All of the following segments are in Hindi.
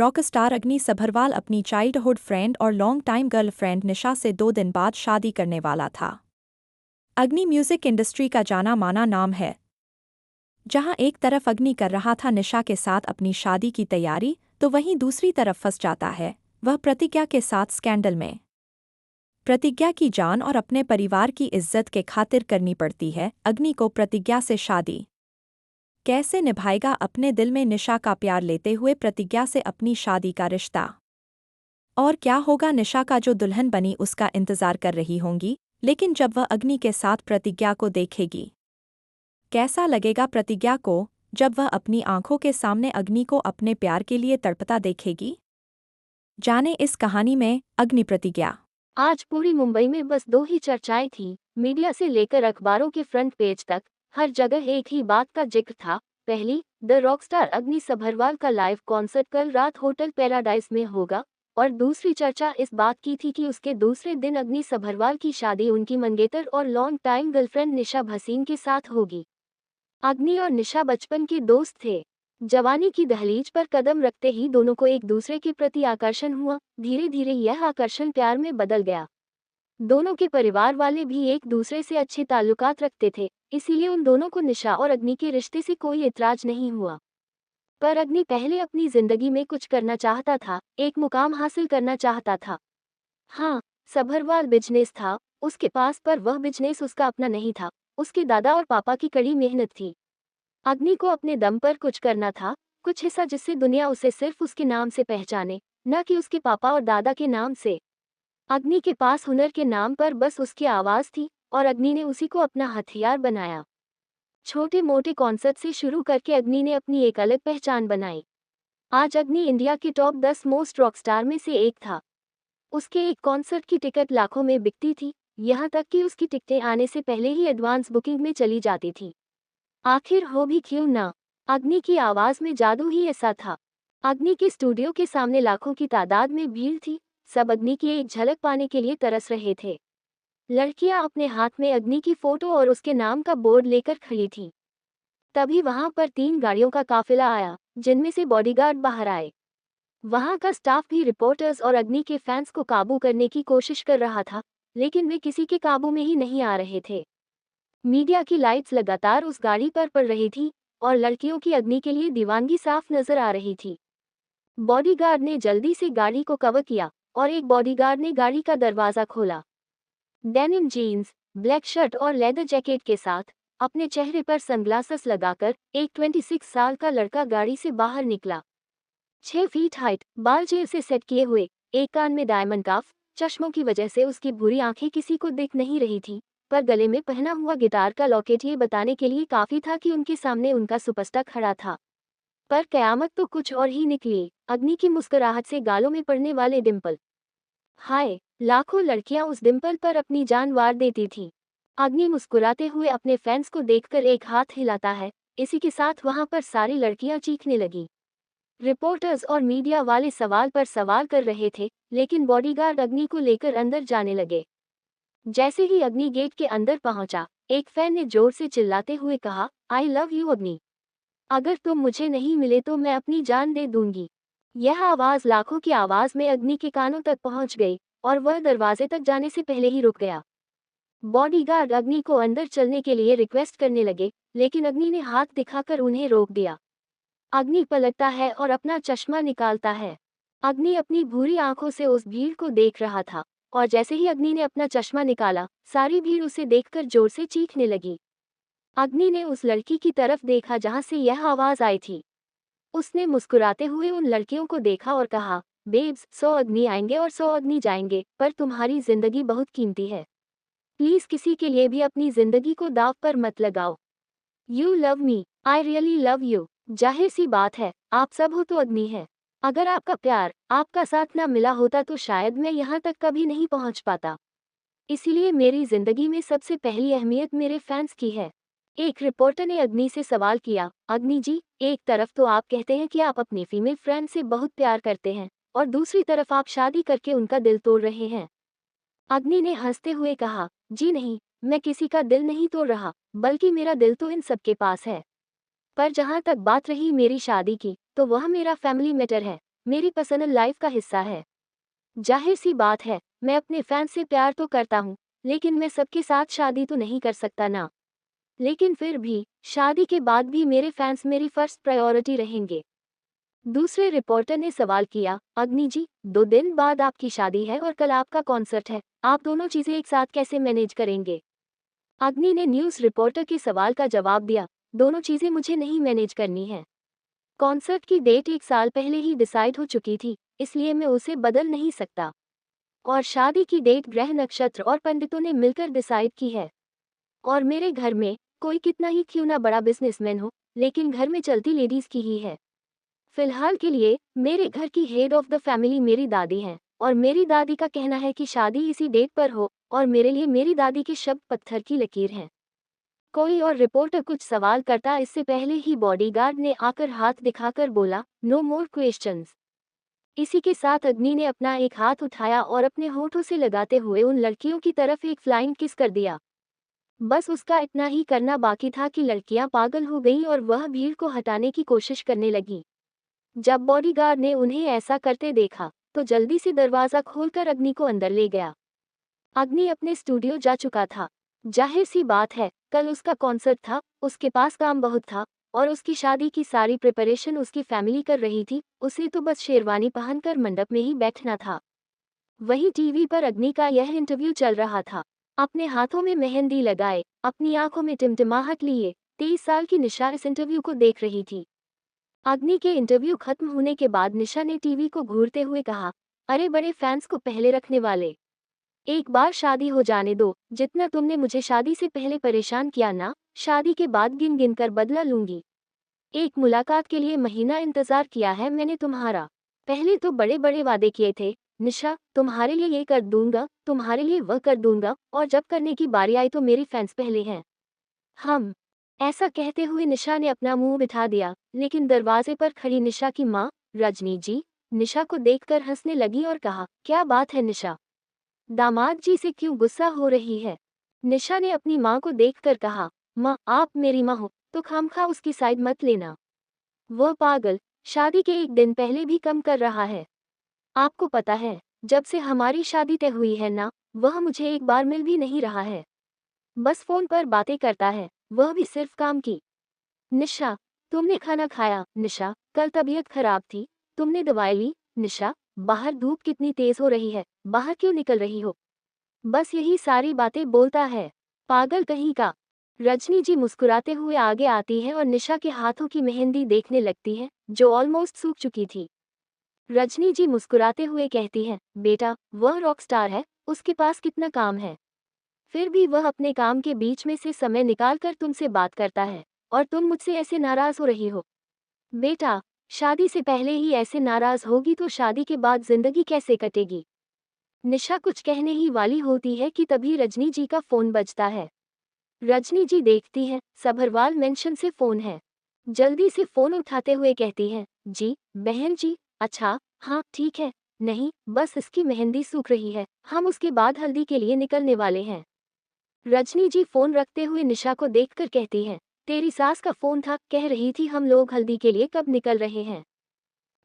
रॉकस्टार अग्नि सभरवाल अपनी चाइल्डहुड फ्रेंड और लॉन्ग टाइम गर्लफ्रेंड निशा से 2 दिन बाद शादी करने वाला था। अग्नि म्यूजिक इंडस्ट्री का जाना माना नाम है। जहां एक तरफ अग्नि कर रहा था निशा के साथ अपनी शादी की तैयारी, तो वहीं दूसरी तरफ फंस जाता है वह प्रतिज्ञा के साथ स्कैंडल में। प्रतिज्ञा की जान और अपने परिवार की इज्जत के खातिर करनी पड़ती है अग्नि को प्रतिज्ञा से शादी। कैसे निभाएगा अपने दिल में निशा का प्यार लेते हुए प्रतिज्ञा से अपनी शादी का रिश्ता? और क्या होगा निशा का जो दुल्हन बनी उसका इंतजार कर रही होंगी, लेकिन जब वह अग्नि के साथ प्रतिज्ञा को देखेगी, कैसा लगेगा प्रतिज्ञा को जब वह अपनी आंखों के सामने अग्नि को अपने प्यार के लिए तड़पता देखेगी? जाने इस कहानी में अग्नि प्रतिज्ञा। आज पूरी मुंबई में बस दो ही चर्चाएं थी। मीडिया से लेकर अखबारों के फ्रंट पेज तक हर जगह एक ही बात का जिक्र था। पहली, द रॉकस्टार अग्नि सभरवाल का लाइव कॉन्सर्ट कल रात होटल पैराडाइज में होगा, और दूसरी चर्चा इस बात की थी कि उसके दूसरे दिन अग्नि सभरवाल की शादी उनकी मंगेतर और लॉन्ग टाइम गर्लफ्रेंड निशा भसीन के साथ होगी। अग्नि और निशा बचपन के दोस्त थे। जवानी की दहलीज पर कदम रखते ही दोनों को एक दूसरे के प्रति आकर्षण हुआ। धीरे धीरे यह आकर्षण प्यार में बदल गया। दोनों के परिवार वाले भी एक दूसरे से अच्छे ताल्लुकात रखते थे, इसीलिए उन दोनों को निशा और अग्नि के रिश्ते से कोई इतराज नहीं हुआ। पर अग्नि पहले अपनी जिंदगी में कुछ करना चाहता था, एक मुकाम हासिल करना चाहता था। हाँ, सभरवाल बिजनेस था उसके पास, पर वह बिजनेस उसका अपना नहीं था, उसके दादा और पापा की कड़ी मेहनत थी। अग्नि को अपने दम पर कुछ करना था, कुछ हिस्सा जिससे दुनिया उसे सिर्फ उसके नाम से पहचाने, न कि उसके पापा और दादा के नाम से। अग्नि के पास हुनर के नाम पर बस उसकी आवाज थी, और अग्नि ने उसी को अपना हथियार बनाया। छोटे मोटे कॉन्सर्ट से शुरू करके अग्नि ने अपनी एक अलग पहचान बनाई। आज अग्नि इंडिया के टॉप 10 मोस्ट रॉकस्टार में से एक था। उसके एक कॉन्सर्ट की टिकट लाखों में बिकती थी, यहाँ तक कि उसकी टिकटें आने से पहले ही एडवांस बुकिंग में चली जाती थी। आखिर हो भी क्यों ना, अग्नि की आवाज में जादू ही ऐसा था। अग्नि के स्टूडियो के सामने लाखों की तादाद में भीड़ थी, सब अग्नि की एक झलक पाने के लिए तरस रहे थे। लड़कियां अपने हाथ में अग्नि की फोटो और उसके नाम का बोर्ड लेकर खड़ी थीं। तभी वहां पर 3 गाड़ियों का काफिला आया, जिनमें से बॉडीगार्ड बाहर आए। वहां का स्टाफ भी रिपोर्टर्स और अग्नि के फैंस को काबू करने की कोशिश कर रहा था, लेकिन वे किसी के काबू में ही नहीं आ रहे थे। मीडिया की लाइट्स लगातार उस गाड़ी पर पड़ रही थी, और लड़कियों की अग्नि के लिए दीवानगी साफ नजर आ रही थी। बॉडीगार्ड ने जल्दी से गाड़ी को कवर किया, और एक बॉडीगार्ड ने गाड़ी का दरवाजा खोला। डेनिम जीन्स, ब्लैक शर्ट और लेदर जैकेट के साथ, अपने चेहरे पर सनग्लासेस लगाकर एक 26 साल का लड़का गाड़ी से बाहर निकला। 6 फीट हाइट, बाल जेब से सेट किए हुए, एक कान में डायमंड कफ, चश्मों की वजह से उसकी बुरी आंखें किसी को दिख नहीं रही थी, पर गले में पहना हुआ गिटार का लॉकेट ये बताने के लिए काफी था कि उनके सामने उनका सुपरस्टार खड़ा था। पर कयामत तो कुछ और ही निकली। अग्नि की मुस्कुराहट से गालों में पड़ने वाले डिंपल। हाय, लाखों लड़कियां उस डिंपल पर अपनी जान वार देती थीं। अग्नि मुस्कुराते हुए अपने फैंस को देखकर एक हाथ हिलाता है, इसी के साथ वहां पर सारी लड़कियां चीखने लगी। रिपोर्टर्स और मीडिया वाले सवाल पर सवाल कर रहे थे, लेकिन बॉडीगार्ड अग्नि को लेकर अंदर जाने लगे। जैसे ही अग्नि गेट के अंदर पहुंचा, एक फैन ने जोर से चिल्लाते हुए कहा, आई लव यू अग्नि। अगर तुम मुझे नहीं मिले तो मैं अपनी जान दे दूंगी। यह आवाज लाखों की आवाज में अग्नि के कानों तक पहुंच गई, और वह दरवाजे तक जाने से पहले ही रुक गया। बॉडीगार्ड अग्नि को अंदर चलने के लिए रिक्वेस्ट करने लगे, लेकिन अग्नि ने हाथ दिखाकर उन्हें रोक दिया। अग्नि पलटता है और अपना चश्मा निकालता है। अग्नि अपनी भूरी आंखों से उस भीड़ को देख रहा था, और जैसे ही अग्नि ने अपना चश्मा निकाला, सारी भीड़ उसे देखकर जोर से चीखने लगी। अग्नि ने उस लड़की की तरफ देखा जहां से यह आवाज आई थी। उसने मुस्कुराते हुए उन लड़कियों को देखा और कहा, बेब्स, 100 अग्नि आएंगे और 100 अग्नि जाएंगे, पर तुम्हारी जिंदगी बहुत कीमती है। प्लीज किसी के लिए भी अपनी जिंदगी को दांव पर मत लगाओ। You love me, I really love you. जाहिर सी बात है, आप सब हो तो अग्नि है। अगर आपका प्यार, आपका साथ ना मिला होता तो शायद मैं यहाँ तक कभी नहीं पहुँच पाता। इसीलिए मेरी जिंदगी में सबसे पहली अहमियत मेरे फैंस की है। एक रिपोर्टर ने अग्नि से सवाल किया, अग्नि जी, एक तरफ तो आप कहते हैं कि आप अपनी फीमेल फ्रेंड से बहुत प्यार करते हैं, और दूसरी तरफ आप शादी करके उनका दिल तोड़ रहे हैं। अग्नि ने हंसते हुए कहा, जी नहीं, मैं किसी का दिल नहीं तोड़ रहा, बल्कि मेरा दिल तो इन सबके पास है। पर जहां तक बात रही मेरी शादी की, तो वह मेरा फैमिली मैटर है। मेरी पर्सनल लाइफ का हिस्सा है। जाहिर सी बात है, मैं अपने फैंस से प्यार तो करता हूँ, लेकिन मैं सबके साथ शादी तो नहीं कर सकता ना। लेकिन फिर भी, शादी के बाद भी मेरे फैंस मेरी फर्स्ट प्रायोरिटी रहेंगे। दूसरे रिपोर्टर ने सवाल किया, अग्नि जी, 2 दिन बाद आपकी शादी है और कल आपका कॉन्सर्ट है, आप दोनों चीजें एक साथ कैसे मैनेज करेंगे? अग्नि ने न्यूज रिपोर्टर के सवाल का जवाब दिया, दोनों चीजें मुझे नहीं मैनेज करनी है। कॉन्सर्ट की डेट 1 साल पहले ही डिसाइड हो चुकी थी, इसलिए मैं उसे बदल नहीं सकता। और शादी की डेट ग्रह नक्षत्र और पंडितों ने मिलकर डिसाइड की है। और मेरे घर में कोई कितना ही क्यों ना बड़ा बिजनेसमैन हो, लेकिन घर में चलती लेडीज की ही है। फिलहाल के लिए मेरे घर की हेड ऑफ द फैमिली मेरी दादी हैं, और मेरी दादी का कहना है कि शादी इसी डेट पर हो, और मेरे लिए मेरी दादी के शब्द पत्थर की लकीर हैं। कोई और रिपोर्टर कुछ सवाल करता इससे पहले ही बॉडीगार्ड ने आकर हाथ दिखाकर बोला, नो मोर क्वेश्चंस। इसी के साथ अग्नि ने अपना एक हाथ उठाया और अपने होठों से लगाते हुए उन लड़कियों की तरफ एक फ्लाइंग किस कर दिया। बस उसका इतना ही करना बाकी था कि लड़कियां पागल हो गईं और वह भीड़ को हटाने की कोशिश करने लगी। जब बॉडीगार्ड ने उन्हें ऐसा करते देखा, तो जल्दी से दरवाजा खोलकर अग्नि को अंदर ले गया। अग्नि अपने स्टूडियो जा चुका था। जाहिर सी बात है, कल उसका कॉन्सर्ट था, उसके पास काम बहुत था, और उसकी शादी की सारी प्रिपरेशन उसकी फैमिली कर रही थी, उसे तो बस शेरवानी पहनकर मंडप में ही बैठना था। वहीं टीवी पर अग्नि का यह इंटरव्यू चल रहा था। अपने हाथों में मेहंदी लगाए, अपनी आंखों में टिमटिमाहट लिए, 23 साल की निशा इस इंटरव्यू को देख रही थी। अग्नि के इंटरव्यू खत्म होने के बाद निशा ने टीवी को घूरते हुए कहा, अरे बड़े फैंस को पहले रखने वाले, एक बार शादी हो जाने दो, जितना तुमने मुझे शादी से पहले परेशान किया ना, शादी के बाद गिन गिन कर बदला लूंगी। एक मुलाकात के लिए महीना इंतजार किया है मैंने तुम्हारा। पहले तो बड़े बड़े वादे किए थे, निशा, तुम्हारे लिए ये कर दूंगा, तुम्हारे लिए वह कर दूंगा, और जब करने की बारी आई तो मेरी फैंस पहले हैं। हम ऐसा कहते हुए निशा ने अपना मुंह बिठा दिया, लेकिन दरवाजे पर खड़ी निशा की माँ, रजनी जी, निशा को देखकर हंसने लगी और कहा, क्या बात है निशा, दामाद जी से क्यों गुस्सा हो रही है? निशा ने अपनी माँ को देखकर कहा, माँ, आप मेरी माँ हो, तो खामखा उसकी साइड मत लेना। वह पागल शादी के 1 दिन पहले भी कम कर रहा है। आपको पता है, जब से हमारी शादी तय हुई है ना, वह मुझे एक बार मिल भी नहीं रहा है। बस फोन पर बातें करता है, वह भी सिर्फ काम की। निशा, तुमने खाना खाया? निशा, कल तबीयत खराब थी, तुमने दवाई ली? निशा, बाहर धूप कितनी तेज हो रही है, बाहर क्यों निकल रही हो? बस यही सारी बातें बोलता है, पागल कहीं का। रजनी जी मुस्कुराते हुए आगे आती है और निशा के हाथों की मेहंदी देखने लगती है, जो ऑलमोस्ट सूख चुकी थी। रजनी जी मुस्कुराते हुए कहती है, बेटा, वह रॉक स्टार है, उसके पास कितना काम है, फिर भी वह अपने काम के बीच में से समय निकालकर तुमसे बात करता है, और तुम मुझसे ऐसे नाराज हो रही हो। बेटा, शादी से पहले ही ऐसे नाराज होगी तो शादी के बाद जिंदगी कैसे कटेगी? निशा कुछ कहने ही वाली होती है कि तभी रजनी जी का फोन बजता है। रजनी जी देखती है, सभरवाल मेंशन से फोन है। जल्दी से फोन उठाते हुए कहती है, जी बहन जी, अच्छा, हाँ ठीक है, नहीं बस इसकी मेहंदी सूख रही है, हम उसके बाद हल्दी के लिए निकलने वाले हैं। रजनी जी फोन रखते हुए निशा को देखकर कहती है, तेरी सास का फोन था, कह रही थी हम लोग हल्दी के लिए कब निकल रहे हैं।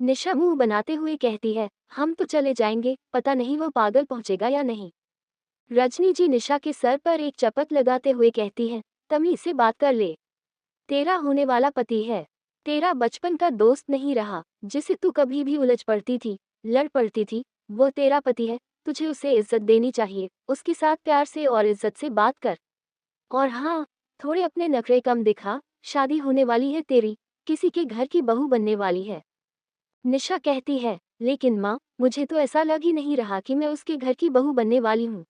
निशा मुंह बनाते हुए कहती है, हम तो चले जाएंगे, पता नहीं वो पागल पहुंचेगा या नहीं। रजनी जी निशा के सर पर एक चपत लगाते हुए कहती है, तमीज से बात कर ले, तेरा होने वाला पति है, तेरा बचपन का दोस्त नहीं रहा, जिसे तू कभी भी उलझ पड़ती थी, लड़ पड़ती थी, वो तेरा पति है, तुझे उसे इज्जत देनी चाहिए, उसके साथ प्यार से और इज्जत से बात कर। और हाँ, थोड़े अपने नखरे कम दिखा, शादी होने वाली है तेरी, किसी के घर की बहू बनने वाली है। निशा कहती है, लेकिन माँ, मुझे तो ऐसा लग ही नहीं रहा कि मैं उसके घर की बहू बनने वाली हूँ।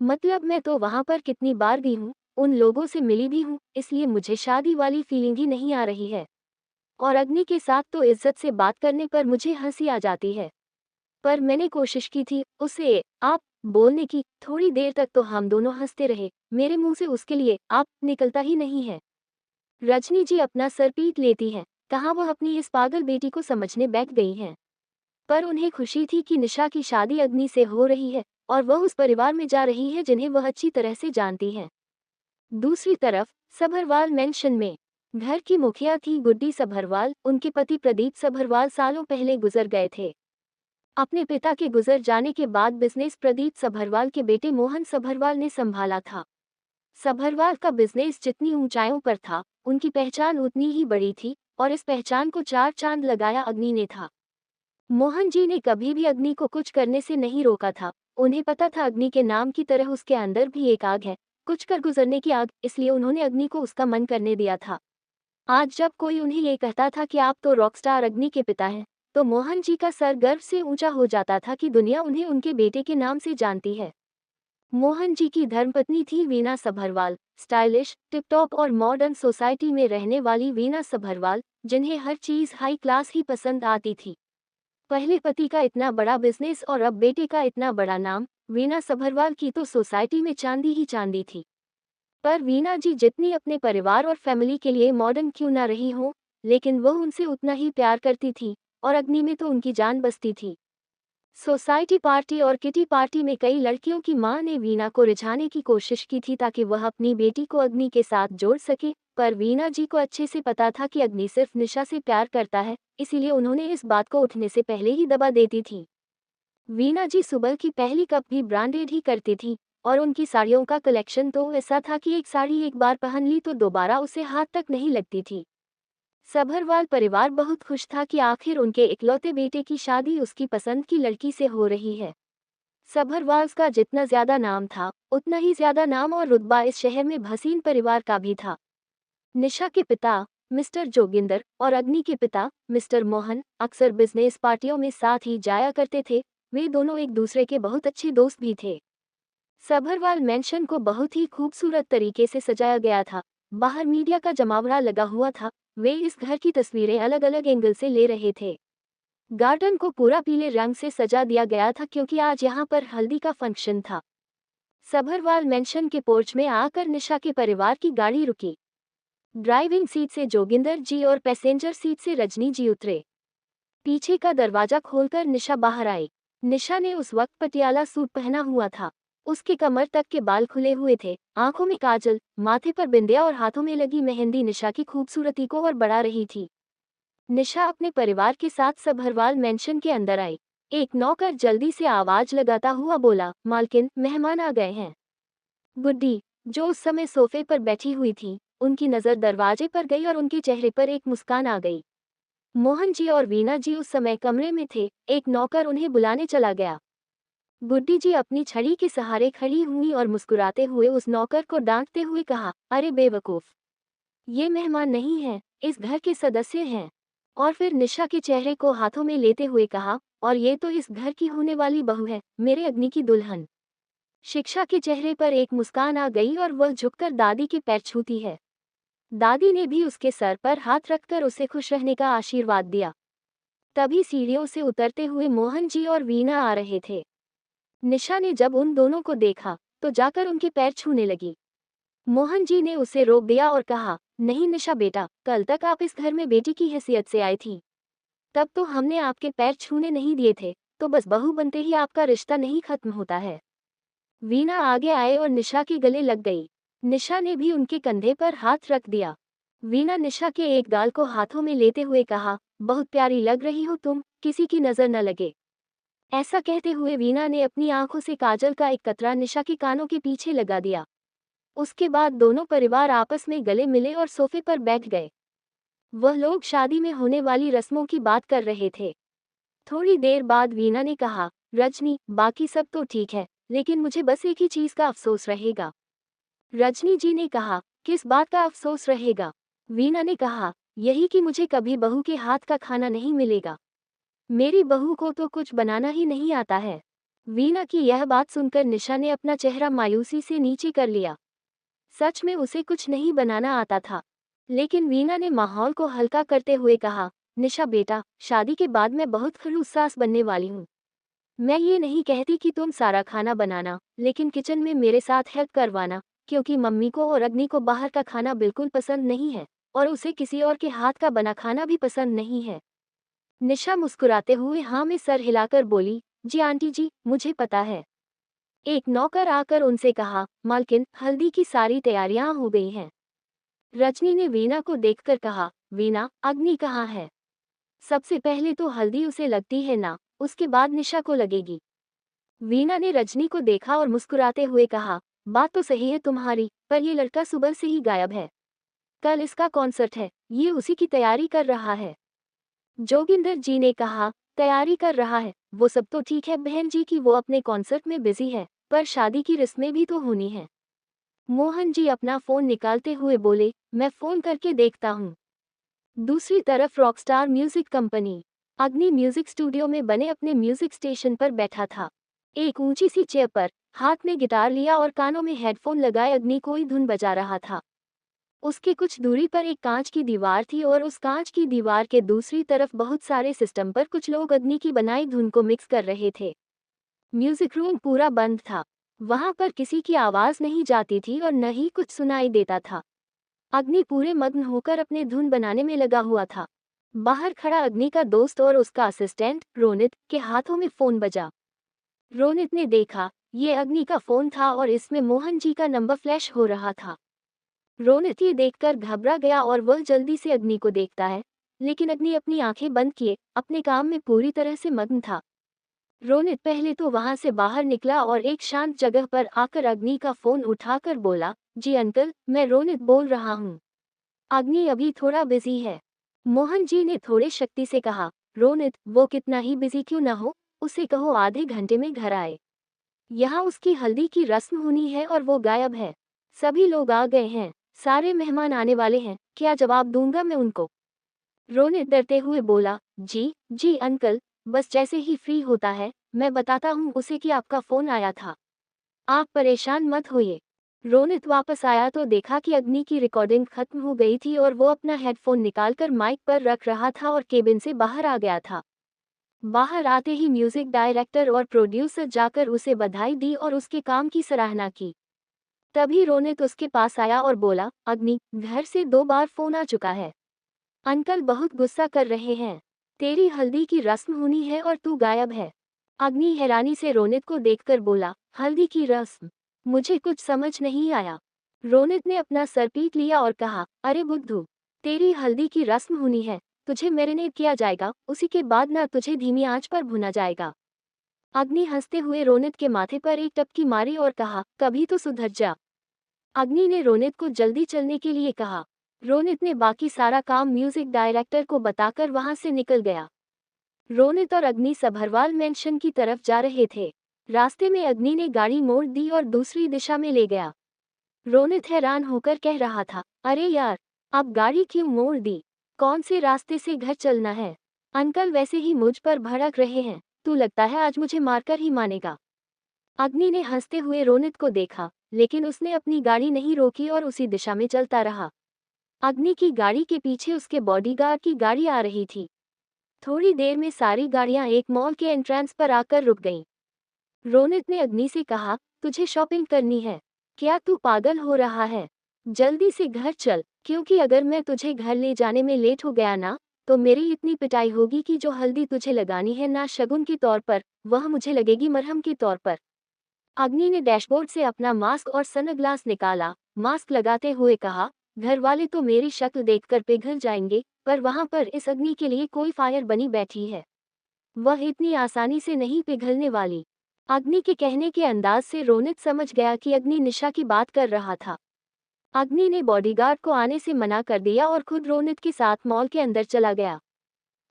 मतलब मैं तो वहाँ पर कितनी बार गई हूँ, उन लोगों से मिली भी हूँ, इसलिए मुझे शादी वाली फीलिंग ही नहीं आ रही है। और अग्नि के साथ तो इज्जत से बात करने पर मुझे हंसी आ जाती है। पर मैंने कोशिश की थी उसे आप बोलने की, थोड़ी देर तक तो हम दोनों हंसते रहे, मेरे मुंह से उसके लिए आप निकलता ही नहीं है। रजनी जी अपना सर पीट लेती है, कहाँ वह अपनी इस पागल बेटी को समझने बैठ गई हैं। पर उन्हें खुशी थी कि निशा की शादी अग्नि से हो रही है, और वह उस परिवार में जा रही है जिन्हें वह अच्छी तरह से जानती है। दूसरी तरफ सभरवाल मेंशन में घर की मुखिया थी गुड्डी सभरवाल। उनके पति प्रदीप सभरवाल सालों पहले गुजर गए थे। अपने पिता के गुजर जाने के बाद बिजनेस प्रदीप सभरवाल के बेटे मोहन सभरवाल ने संभाला था। सभरवाल का बिजनेस जितनी ऊंचाइयों पर था, उनकी पहचान उतनी ही बड़ी थी और इस पहचान को चार चांद लगाया अग्नि ने था। मोहन जी ने कभी भी अग्नि को कुछ करने से नहीं रोका था। उन्हें पता था अग्नि के नाम की तरह उसके अंदर भी एक आग है, कुछ कर गुजरने की आग, इसलिए उन्होंने अग्नि को उसका मन करने दिया था। आज जब कोई उन्हें ये कहता था कि आप तो रॉकस्टार अग्नि के पिता हैं, तो मोहन जी का सर गर्व से ऊंचा हो जाता था कि दुनिया उन्हें उनके बेटे के नाम से जानती है। मोहन जी की धर्मपत्नी थी वीना सभरवाल। स्टाइलिश, टिपटॉप और मॉडर्न सोसाइटी में रहने वाली वीना सभरवाल, जिन्हें हर चीज हाई क्लास ही पसंद आती थी। पहले पति का इतना बड़ा बिजनेस और अब बेटे का इतना बड़ा नाम, वीना सभरवाल की तो सोसाइटी में चांदी ही चांदी थी। पर वीना जी जितनी अपने परिवार और फैमिली के लिए मॉडर्न क्यों ना रही हो, लेकिन वह उनसे उतना ही प्यार करती थी और अग्नि में तो उनकी जान बसती थी। सोसाइटी पार्टी और किटी पार्टी में कई लड़कियों की मां ने वीना को रिझाने की कोशिश की थी ताकि वह अपनी बेटी को अग्नि के साथ जोड़ सके, पर वीना जी को अच्छे से पता था कि अग्नि सिर्फ निशा से प्यार करता है, इसीलिए उन्होंने इस बात को उठने से पहले ही दबा देती थी। वीना जी सुबह की पहली कप भी ब्रांडेड ही करती थी और उनकी साड़ियों का कलेक्शन तो ऐसा था कि एक साड़ी एक बार पहन ली तो दोबारा उसे हाथ तक नहीं लगती थी। सभरवाल परिवार बहुत खुश था कि आखिर उनके इकलौते बेटे की शादी उसकी पसंद की लड़की से हो रही है। सभरवाल्स का जितना ज्यादा नाम था, उतना ही ज्यादा नाम और रुतबा इस शहर में भसीन परिवार का भी था। निशा के पिता मिस्टर जोगिंदर और अग्नि के पिता मिस्टर मोहन अक्सर बिजनेस पार्टियों में साथ ही जाया करते थे। वे दोनों एक दूसरे के बहुत अच्छे दोस्त भी थे। सभरवाल मैंशन को बहुत ही खूबसूरत तरीके से सजाया गया था। बाहर मीडिया का जमावड़ा लगा हुआ था। वे इस घर की तस्वीरें अलग अलग एंगल से ले रहे थे। गार्डन को पूरा पीले रंग से सजा दिया गया था क्योंकि आज यहाँ पर हल्दी का फंक्शन था। सभरवाल मैंशन के पोर्च में आकर निशा के परिवार की गाड़ी रुकी। ड्राइविंग सीट से जोगिंदर जी और पैसेंजर सीट से रजनी जी उतरे। पीछे का दरवाजा खोलकर निशा बाहर आई। निशा ने उस वक्त पटियाला सूट पहना हुआ था। उसके कमर तक के बाल खुले हुए थे, आंखों में काजल, माथे पर बिंदिया और हाथों में लगी मेहंदी निशा की खूबसूरती को और बढ़ा रही थी। निशा अपने परिवार के साथ सभरवाल मैंशन के अंदर आई। एक नौकर जल्दी से आवाज लगाता हुआ बोला, मालकिन, मेहमान आ गए हैं। गुड्डी, जो उस समय सोफे पर बैठी हुई थी, उनकी नजर दरवाजे पर गई और उनके चेहरे पर एक मुस्कान आ गई। मोहन जी और वीना जी उस समय कमरे में थे। एक नौकर उन्हें बुलाने चला गया। गुड्डी जी अपनी छड़ी के सहारे खड़ी हुई और मुस्कुराते हुए उस नौकर को डांटते हुए कहा, अरे बेवकूफ, ये मेहमान नहीं है, इस घर के सदस्य हैं। और फिर निशा के चेहरे को हाथों में लेते हुए कहा, और ये तो इस घर की होने वाली बहू है, मेरे अग्नि की दुल्हन। शिक्षा के चेहरे पर एक मुस्कान आ गई और वह झुककर दादी के पैर छूती है। दादी ने भी उसके सर पर हाथ रखकर उसे खुश रहने का आशीर्वाद दिया। तभी सीढ़ियों से उतरते हुए मोहन जी और वीना आ रहे थे। निशा ने जब उन दोनों को देखा तो जाकर उनके पैर छूने लगी। मोहन जी ने उसे रोक दिया और कहा, नहीं निशा बेटा, कल तक आप इस घर में बेटी की हैसियत से आई थी। तब तो हमने आपके पैर छूने नहीं दिए थे, तो बस बहू बनते ही आपका रिश्ता नहीं खत्म होता है। वीना आगे आए और निशा के गले लग गई। निशा ने भी उनके कंधे पर हाथ रख दिया। वीना निशा के एक गाल को हाथों में लेते हुए कहा, बहुत प्यारी लग रही हो तुम, किसी की नजर न लगे। ऐसा कहते हुए वीना ने अपनी आंखों से काजल का एक कतरा निशा के कानों के पीछे लगा दिया। उसके बाद दोनों परिवार आपस में गले मिले और सोफे पर बैठ गए। वह लोग शादी में होने वाली रस्मों की बात कर रहे थे। थोड़ी देर बाद वीना ने कहा, रजनी, बाकी सब तो ठीक है, लेकिन मुझे बस एक ही चीज का अफसोस रहेगा। रजनी जी ने कहा, किस बात का अफसोस रहेगा? वीना ने कहा, यही कि मुझे कभी बहू के हाथ का खाना नहीं मिलेगा। मेरी बहू को तो कुछ बनाना ही नहीं आता है। वीना की यह बात सुनकर निशा ने अपना चेहरा मायूसी से नीचे कर लिया। सच में उसे कुछ नहीं बनाना आता था। लेकिन वीना ने माहौल को हल्का करते हुए कहा, निशा बेटा, शादी के बाद मैं बहुत खड़ूस बनने वाली हूँ। मैं ये नहीं कहती कि तुम सारा खाना बनाना, लेकिन किचन में मेरे साथ हेल्प करवाना, क्योंकि मम्मी को और अग्नि को बाहर का खाना बिल्कुल पसंद नहीं है और उसे किसी और के हाथ का बना खाना भी पसंद नहीं है। निशा मुस्कुराते हुए हाँ में सर हिलाकर बोली, जी आंटी जी, मुझे पता है। एक नौकर आकर उनसे कहा, मालकिन, हल्दी की सारी तैयारियां हो गई हैं। रजनी ने वीना को देखकर कहा, वीना, अग्नि कहाँ है? सबसे पहले तो हल्दी उसे लगती है ना, उसके बाद निशा को लगेगी। वीना ने रजनी को देखा और मुस्कुराते हुए कहा, बात तो सही है तुम्हारी, पर ये लड़का सुबह से ही गायब है। कल इसका कॉन्सर्ट है, ये उसी की तैयारी कर रहा है। जोगिंदर जी ने कहा, तैयारी कर रहा है, वो सब तो ठीक है बहन जी कि वो अपने कॉन्सर्ट में बिजी है, पर शादी की रस्में भी तो होनी है। मोहन जी अपना फोन निकालते हुए बोले, मैं फोन करके देखता हूँ। दूसरी तरफ रॉकस्टार म्यूजिक कंपनी अग्नि म्यूजिक स्टूडियो में बने अपने म्यूजिक स्टेशन पर बैठा था। एक ऊंची सी चेयर पर हाथ में गिटार लिया और कानों में हेडफोन लगाए अग्नि कोई धुन बजा रहा था। उसके कुछ दूरी पर एक कांच की दीवार थी और उस कांच की दीवार के दूसरी तरफ बहुत सारे सिस्टम पर कुछ लोग अग्नि की बनाई धुन को मिक्स कर रहे थे। म्यूजिक रूम पूरा बंद था। वहां पर किसी की आवाज नहीं जाती थी और न ही कुछ सुनाई देता था। अग्नि पूरे मग्न होकर अपने धुन बनाने में लगा हुआ था। बाहर खड़ा अग्नि का दोस्त और उसका असिस्टेंट रोनित के हाथों में फोन बजा। रोनित ने देखा, ये अग्नि का फोन था और इसमें मोहन जी का नंबर फ्लैश हो रहा था। रोनित ये देखकर घबरा गया और वह जल्दी से अग्नि को देखता है, लेकिन अग्नि अपनी आंखें बंद किए अपने काम में पूरी तरह से मग्न था। रोनित पहले तो वहां से बाहर निकला और एक शांत जगह पर आकर अग्नि का फोन उठाकर बोला, जी अंकल, मैं रोनित बोल रहा हूँ। अग्नि अभी थोड़ा बिजी है। मोहन जी ने थोड़े शक्ति से कहा, रोनित, वो कितना ही बिजी क्यों ना हो, उसे कहो आधे घंटे में घर आए। यहाँ उसकी हल्दी की रस्म होनी है और वो गायब है। सभी लोग आ गए हैं, सारे मेहमान आने वाले हैं, क्या जवाब दूंगा मैं उनको? रोनित डरते हुए बोला, जी जी अंकल, बस जैसे ही फ्री होता है मैं बताता हूँ उसे कि आपका फोन आया था। आप परेशान मत होइए। रोनित वापस आया तो देखा कि अग्नि की रिकॉर्डिंग खत्म हो गई थी और वो अपना हेडफोन निकालकर माइक पर रख रहा था और केबिन से बाहर आ गया था। बाहर आते ही म्यूजिक डायरेक्टर और प्रोड्यूसर जाकर उसे बधाई दी और उसके काम की सराहना की। तभी रोनित उसके पास आया और बोला, अग्नि, घर से 2 बार फोन आ चुका है। अंकल बहुत गुस्सा कर रहे हैं। तेरी हल्दी की रस्म होनी है और तू गायब है। अग्नि हैरानी से रोनित को देखकर बोला, हल्दी की रस्म? मुझे कुछ समझ नहीं आया। रोनित ने अपना सर पीट लिया और कहा, अरे बुद्धू, तेरी हल्दी की रस्म होनी है, तुझे मैरिनेट किया जाएगा, उसी के बाद ना तुझे धीमी आंच पर भुना जाएगा। अग्नि हंसते हुए रोनित के माथे पर एक टपकी मारी और कहा, कभी तो सुधर जा। अग्नि ने रोनित को जल्दी चलने के लिए कहा। रोनित ने बाकी सारा काम म्यूजिक डायरेक्टर को बताकर वहां से निकल गया। रोनित और अग्नि सभरवाल मेंशन की तरफ जा रहे थे। रास्ते में अग्नि ने गाड़ी मोड़ दी और दूसरी दिशा में ले गया। रोनित हैरान होकर कह रहा था, अरे यार, अब गाड़ी क्यों मोड़ दी? कौन से रास्ते से घर चलना है? अंकल वैसे ही मुझ पर भड़क रहे हैं, तू लगता है आज मुझे मारकर ही मानेगा। अग्नि ने हंसते हुए रोनित को देखा, लेकिन उसने अपनी गाड़ी नहीं रोकी और उसी दिशा में चलता रहा। अग्नि की गाड़ी के पीछे उसके बॉडीगार्ड की गाड़ी आ रही थी। थोड़ी देर में सारी गाड़ियां एक मॉल के एंट्रेंस पर आकर रुक गईं। रोनित ने अग्नि से कहा, तुझे शॉपिंग करनी है? क्या तू पागल हो रहा है? जल्दी से घर चल, क्योंकि अगर मैं तुझे घर ले जाने में लेट हो गया ना, तो मेरी इतनी पिटाई होगी कि जो हल्दी तुझे लगानी है ना शगुन के तौर पर, वह मुझे लगेगी मरहम के तौर पर। अग्नि ने डैशबोर्ड से अपना मास्क और सनग्लास निकाला। मास्क लगाते हुए कहा, घर वाले तो मेरी शक्ल देखकर पिघल जाएंगे, पर वहां पर इस अग्नि के लिए कोई फायर बनी बैठी है। वह इतनी आसानी से नहीं पिघलने वाली। अग्नि के कहने के अंदाज से रोनित समझ गया कि अग्नि निशा की बात कर रहा था। अग्नि ने बॉडीगार्ड को आने से मना कर दिया और खुद रोनित के साथ मॉल के अंदर चला गया।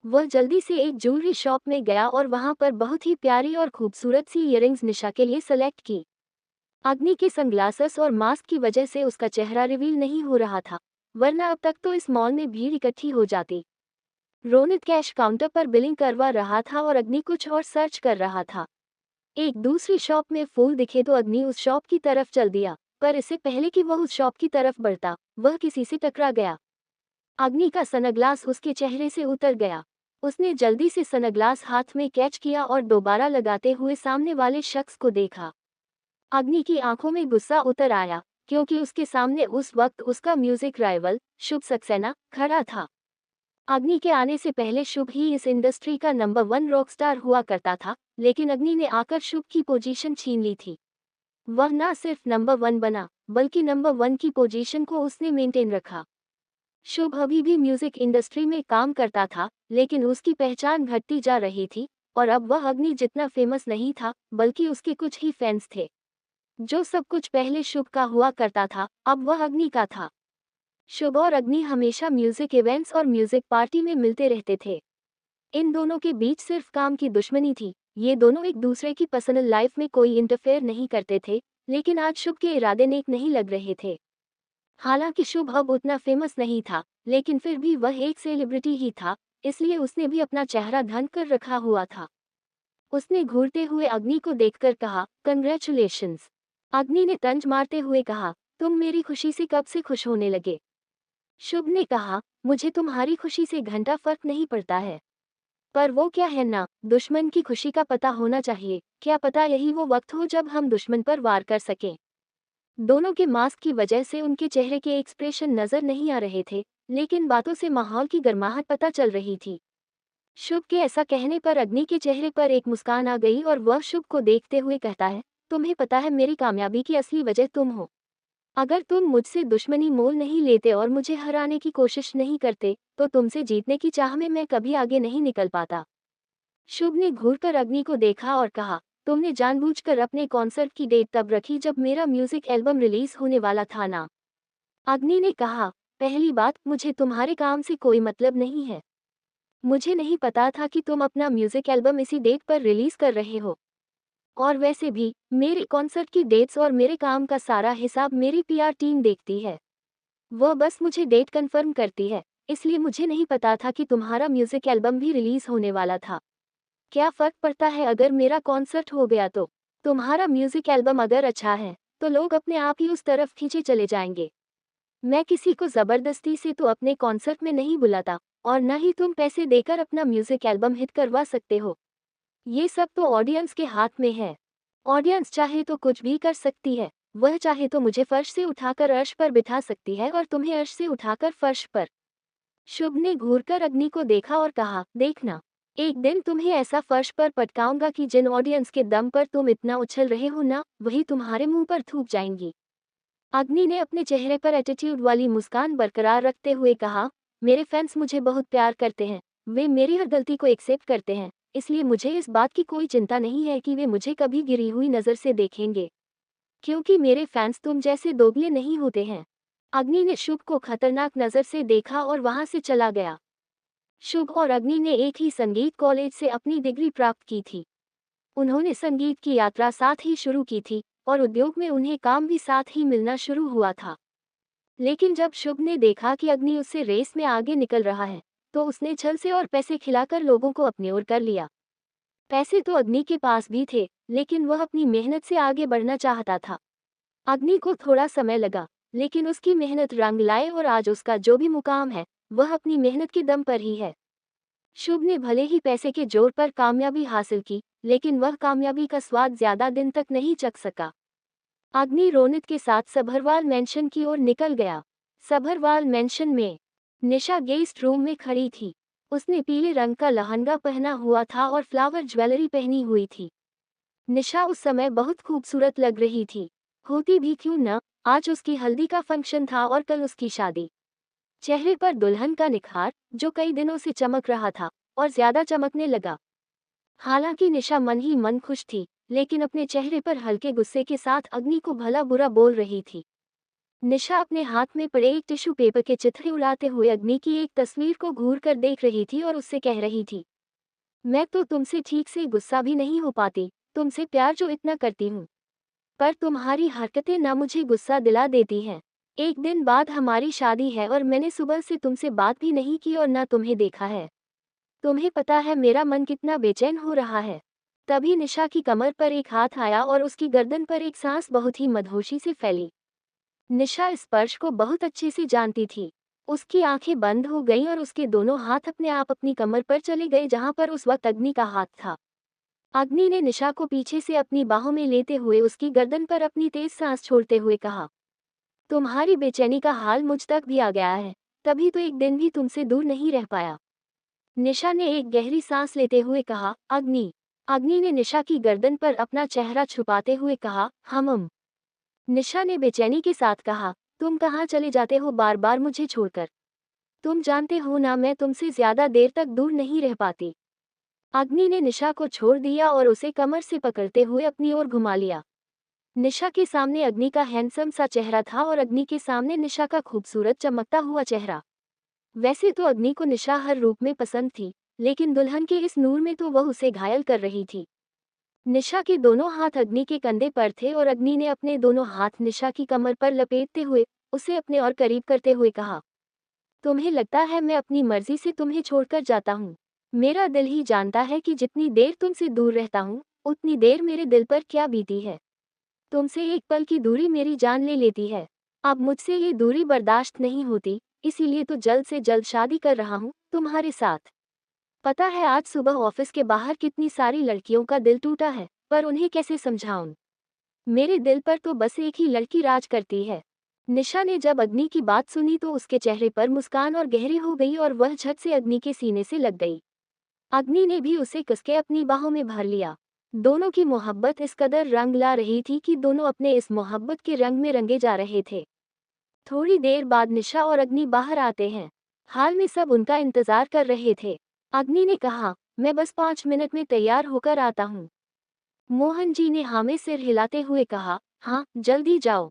वह जल्दी से एक ज्वेलरी शॉप में गया और वहां पर बहुत ही प्यारी और खूबसूरत सी इयररिंग्स निशा के लिए सेलेक्ट की। अग्नि के सनग्लासेस और मास्क की वजह से उसका चेहरा रिवील नहीं हो रहा था, वरना अब तक तो इस मॉल में भीड़ इकट्ठी हो जाती। रोनित कैश काउंटर पर बिलिंग करवा रहा था और अग्नि कुछ और सर्च कर रहा था। एक दूसरी शॉप में फूल दिखे तो अग्नि उस शॉप की तरफ चल दिया, पर इससे पहले कि वह उस शॉप की तरफ बढ़ता, वह किसी से टकरा गया। अग्नि का सनग्लास उसके चेहरे से उतर गया। उसने जल्दी से सनग्लास हाथ में कैच किया और दोबारा लगाते हुए सामने वाले शख्स को देखा। अग्नि की आंखों में गुस्सा उतर आया, क्योंकि उसके सामने उस वक्त उसका म्यूजिक राइवल शुभ सक्सेना खड़ा था। अग्नि के आने से पहले शुभ ही इस इंडस्ट्री का नंबर 1 रॉकस्टार हुआ करता था, लेकिन अग्नि ने आकर शुभ की पोजीशन छीन ली थी। वह न सिर्फ नंबर 1 बना, बल्कि नंबर 1 की पोजीशन को उसने मेंटेन रखा। शुभ अभी भी म्यूजिक इंडस्ट्री में काम करता था, लेकिन उसकी पहचान घटती जा रही थी और अब वह अग्नि जितना फेमस नहीं था, बल्कि उसके कुछ ही फैंस थे। जो सब कुछ पहले शुभ का हुआ करता था, अब वह अग्नि का था। शुभ और अग्नि हमेशा म्यूजिक इवेंट्स और म्यूजिक पार्टी में मिलते रहते थे। इन दोनों के बीच सिर्फ काम की दुश्मनी थी। ये दोनों एक दूसरे की पर्सनल लाइफ में कोई इंटरफेयर नहीं करते थे, लेकिन आज शुभ के इरादे नेक नहीं लग रहे थे। हालांकि शुभ अब उतना फेमस नहीं था, लेकिन फिर भी वह एक सेलिब्रिटी ही था, इसलिए उसने भी अपना चेहरा ढंक कर रखा हुआ था। उसने घूरते हुए अग्नि को देखकर कहा, कंग्रेचुलेशंस। अग्नि ने तंज मारते हुए कहा, तुम मेरी खुशी से कब से खुश होने लगे? शुभ ने कहा, मुझे तुम्हारी खुशी से घंटा फर्क नहीं पड़ता है। पर वो क्या है ना, दुश्मन की खुशी का पता होना चाहिए। क्या पता यही वो वक्त हो जब हम दुश्मन पर वार कर सकें। दोनों के मास्क की वजह से उनके चेहरे के एक्सप्रेशन नजर नहीं आ रहे थे, लेकिन बातों से माहौल की गर्माहट पता चल रही थी। शुभ के ऐसा कहने पर अग्नि के चेहरे पर एक मुस्कान आ गई और वह शुभ को देखते हुए कहता है, तुम्हें पता है मेरी कामयाबी की असली वजह तुम हो। अगर तुम मुझसे दुश्मनी मोल नहीं लेते और मुझे हराने की कोशिश नहीं करते, तो तुमसे जीतने की चाह में मैं कभी आगे नहीं निकल पाता। शुभ ने घूरकर अग्नि को देखा और कहा, तुमने जानबूझकर अपने कॉन्सर्ट की डेट तब रखी जब मेरा म्यूजिक एल्बम रिलीज होने वाला था ना? अग्नि ने कहा, पहली बात, मुझे तुम्हारे काम से कोई मतलब नहीं है। मुझे नहीं पता था कि तुम अपना म्यूजिक एल्बम इसी डेट पर रिलीज कर रहे हो। और वैसे भी मेरे कॉन्सर्ट की डेट्स और मेरे काम का सारा हिसाब मेरी पीआर टीम देखती है। वह बस मुझे डेट कंफर्म करती है, इसलिए मुझे नहीं पता था कि तुम्हारा म्यूजिक एल्बम भी रिलीज होने वाला था। क्या फर्क पड़ता है अगर मेरा कॉन्सर्ट हो गया तो? तुम्हारा म्यूजिक एल्बम अगर अच्छा है, तो लोग अपने आप ही उस तरफ खींचे चले जाएंगे। मैं किसी को जबरदस्ती से तो अपने कॉन्सर्ट में नहीं बुलाता, और न ही तुम पैसे देकर अपना म्यूजिक एल्बम हिट करवा सकते हो। ये सब तो ऑडियंस के हाथ में है। ऑडियंस चाहे तो कुछ भी कर सकती है। वह चाहे तो मुझे फर्श से उठाकर अर्श पर बिठा सकती है और तुम्हें अर्श से उठाकर फर्श पर। शुभ ने घूरकर अग्नि को देखा और कहा, देखना, एक दिन तुम्हें ऐसा फर्श पर पटकाऊंगा कि जिन ऑडियंस के दम पर तुम इतना उछल रहे हो ना, वही तुम्हारे मुंह पर थूक जाएंगी। अग्नि ने अपने चेहरे पर एटीट्यूड वाली मुस्कान बरकरार रखते हुए कहा, मेरे फैंस मुझे बहुत प्यार करते हैं। वे मेरी हर गलती को एक्सेप्ट करते हैं, इसलिए मुझे इस बात की कोई चिंता नहीं है कि वे मुझे कभी गिरी हुई नज़र से देखेंगे, क्योंकि मेरे फैंस तुम जैसे दोगले नहीं होते हैं। अग्नि ने शुभ को खतरनाक नज़र से देखा और वहां से चला गया। शुभ और अग्नि ने एक ही संगीत कॉलेज से अपनी डिग्री प्राप्त की थी। उन्होंने संगीत की यात्रा साथ ही शुरू की थी और उद्योग में उन्हें काम भी साथ ही मिलना शुरू हुआ था। लेकिन जब शुभ ने देखा कि अग्नि उससे रेस में आगे निकल रहा है, तो उसने छल से और पैसे खिलाकर लोगों को अपनी ओर कर लिया। पैसे तो अग्नि के पास भी थे, लेकिन वह अपनी मेहनत से आगे बढ़ना चाहता था। अग्नि को थोड़ा समय लगा, लेकिन उसकी मेहनत रंग लाए और आज उसका जो भी मुकाम है, वह अपनी मेहनत के दम पर ही है। शुभ ने भले ही पैसे के जोर पर कामयाबी हासिल की, लेकिन वह कामयाबी का स्वाद ज्यादा दिन तक नहीं चख सका। अग्नि रोनित के साथ सभरवाल मेंशन की ओर निकल गया। सभरवाल मेंशन में निशा गेस्ट रूम में खड़ी थी। उसने पीले रंग का लहंगा पहना हुआ था और फ्लावर ज्वेलरी पहनी हुई थी। निशा उस समय बहुत खूबसूरत लग रही थी। होती भी क्यों न, आज उसकी हल्दी का फंक्शन था और कल उसकी शादी। चेहरे पर दुल्हन का निखार, जो कई दिनों से चमक रहा था, और ज्यादा चमकने लगा। हालांकि निशा मन ही मन खुश थी, लेकिन अपने चेहरे पर हल्के गुस्से के साथ अग्नि को भला बुरा बोल रही थी। निशा अपने हाथ में पड़े एक टिश्यू पेपर के चित्रे उड़ाते हुए अग्नि की एक तस्वीर को घूर कर देख रही थी और उससे कह रही थी, मैं तो तुमसे ठीक से गुस्सा भी नहीं हो पाती, तुमसे प्यार जो इतना करती हूँ, पर तुम्हारी हरकतें ना मुझे गुस्सा दिला देती हैं। एक दिन बाद हमारी शादी है और मैंने सुबह से तुमसे बात भी नहीं की और ना तुम्हें देखा है। तुम्हें पता है मेरा मन कितना बेचैन हो रहा है। तभी निशा की कमर पर एक हाथ आया और उसकी गर्दन पर एक सांस बहुत ही मदहोशी से फैली। निशा इस स्पर्श को बहुत अच्छे से जानती थी। उसकी आंखें बंद हो गईं और उसके दोनों हाथ अपने आप अपनी कमर पर चले गए जहां पर उस वक्त अग्नि का हाथ था। अग्नि ने निशा को पीछे से अपनी बाहों में लेते हुए उसकी गर्दन पर अपनी तेज सांस छोड़ते हुए कहा, तुम्हारी बेचैनी का हाल मुझ तक भी आ गया है, तभी तो एक दिन भी तुमसे दूर नहीं रह पाया। निशा ने एक गहरी सांस लेते हुए कहा, अग्नि। अग्नि ने निशा की गर्दन पर अपना चेहरा छुपाते हुए कहा, हम। निशा ने बेचैनी के साथ कहा, तुम कहाँ चले जाते हो बार बार मुझे छोड़कर? तुम जानते हो ना मैं तुमसे ज्यादा देर तक दूर नहीं रह पाती। अग्नि ने निशा को छोड़ दिया और उसे कमर से पकड़ते हुए अपनी ओर घुमा लिया। निशा के सामने अग्नि का हैंडसम सा चेहरा था और अग्नि के सामने निशा का खूबसूरत चमकता हुआ चेहरा। वैसे तो अग्नि को निशा हर रूप में पसंद थी, लेकिन दुल्हन के इस नूर में तो वह उसे घायल कर रही थी। निशा के दोनों हाथ अग्नि के कंधे पर थे और अग्नि ने अपने दोनों हाथ निशा की कमर पर लपेटते हुए उसे अपने और करीब करते हुए कहा, तुम्हें लगता है मैं अपनी मर्जी से तुम्हें छोड़कर जाता हूँ? मेरा दिल ही जानता है कि जितनी देर तुमसे दूर रहता हूँ, उतनी देर मेरे दिल पर क्या बीती है। तुमसे एक पल की दूरी मेरी जान ले लेती है। अब मुझसे ये दूरी बर्दाश्त नहीं होती, इसीलिए तो जल्द से जल्द शादी कर रहा हूँ तुम्हारे साथ। पता है आज सुबह ऑफिस के बाहर कितनी सारी लड़कियों का दिल टूटा है, पर उन्हें कैसे समझाऊं? मेरे दिल पर तो बस एक ही लड़की राज करती है। निशा ने जब अग्नि की बात सुनी तो उसके चेहरे पर मुस्कान और गहरी हो गई और वह झट से अग्नि के सीने से लग गई। अग्नि ने भी उसे कसके अपनी बाहों में भर लिया। दोनों की मोहब्बत इस कदर रंग ला रही थी कि दोनों अपने इस मोहब्बत के रंग में रंगे जा रहे थे। थोड़ी देर बाद निशा और अग्नि बाहर आते हैं। हाल में सब उनका इंतजार कर रहे थे। अग्नि ने कहा, मैं बस 5 मिनट में तैयार होकर आता हूँ। मोहन जी ने हाँ में सिर हिलाते हुए कहा, हाँ जल्दी जाओ।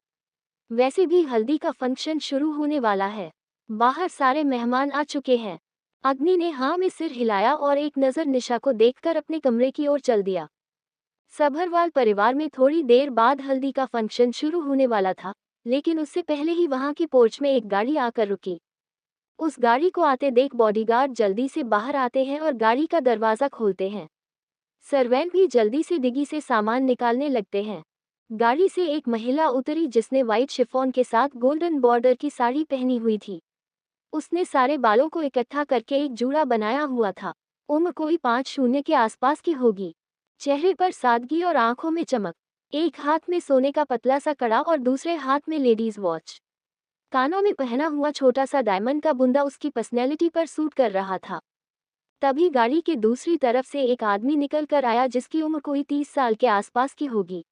वैसे भी हल्दी का फंक्शन शुरू होने वाला है। बाहर सारे मेहमान आ चुके हैं। अग्नि ने हाँ में सिर हिलाया और एक नज़र निशा को देखकर अपने कमरे की ओर चल दिया। सभरवाल परिवार में थोड़ी देर बाद हल्दी का फंक्शन शुरू होने वाला था, लेकिन उससे पहले ही वहां की पोर्च में एक गाड़ी आकर रुकी। उस गाड़ी को आते देख बॉडीगार्ड जल्दी से बाहर आते हैं और गाड़ी का दरवाजा खोलते हैं। सर्वेंट भी जल्दी से डिग्गी से सामान निकालने लगते हैं। गाड़ी से एक महिला उतरी जिसने व्हाइट शिफॉन के साथ गोल्डन बॉर्डर की साड़ी पहनी हुई थी। उसने सारे बालों को इकट्ठा करके एक जूड़ा बनाया हुआ था। उम्र कोई 5-0 के आसपास की होगी। चेहरे पर सादगी और आंखों में चमक। एक हाथ में सोने का पतला सा कड़ा और दूसरे हाथ में लेडीज वॉच। कानों में पहना हुआ छोटा सा डायमंड का बुंदा उसकी पर्सनैलिटी पर सूट कर रहा था। तभी गाड़ी के दूसरी तरफ से एक आदमी निकल कर आया जिसकी उम्र कोई 30 साल के आसपास की होगी,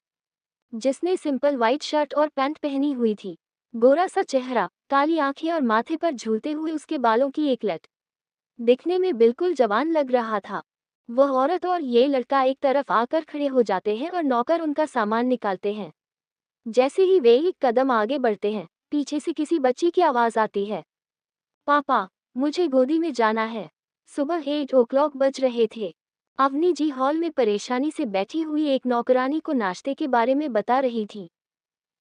जिसने सिंपल व्हाइट शर्ट और पैंट पहनी हुई थी। गोरा सा चेहरा, काली आंखें और माथे पर झूलते हुए उसके बालों की एक लट। दिखने में बिल्कुल जवान लग रहा था। वह औरत और ये लड़का एक तरफ आकर खड़े हो जाते हैं और नौकर उनका सामान निकालते हैं। जैसे ही वे एक कदम आगे बढ़ते हैं, पीछे से किसी बच्ची की आवाज आती है, पापा, मुझे गोदी में जाना है। सुबह 8 o'clock बज रहे थे। अवनी जी हॉल में परेशानी से बैठी हुई एक नौकरानी को नाश्ते के बारे में बता रही थी।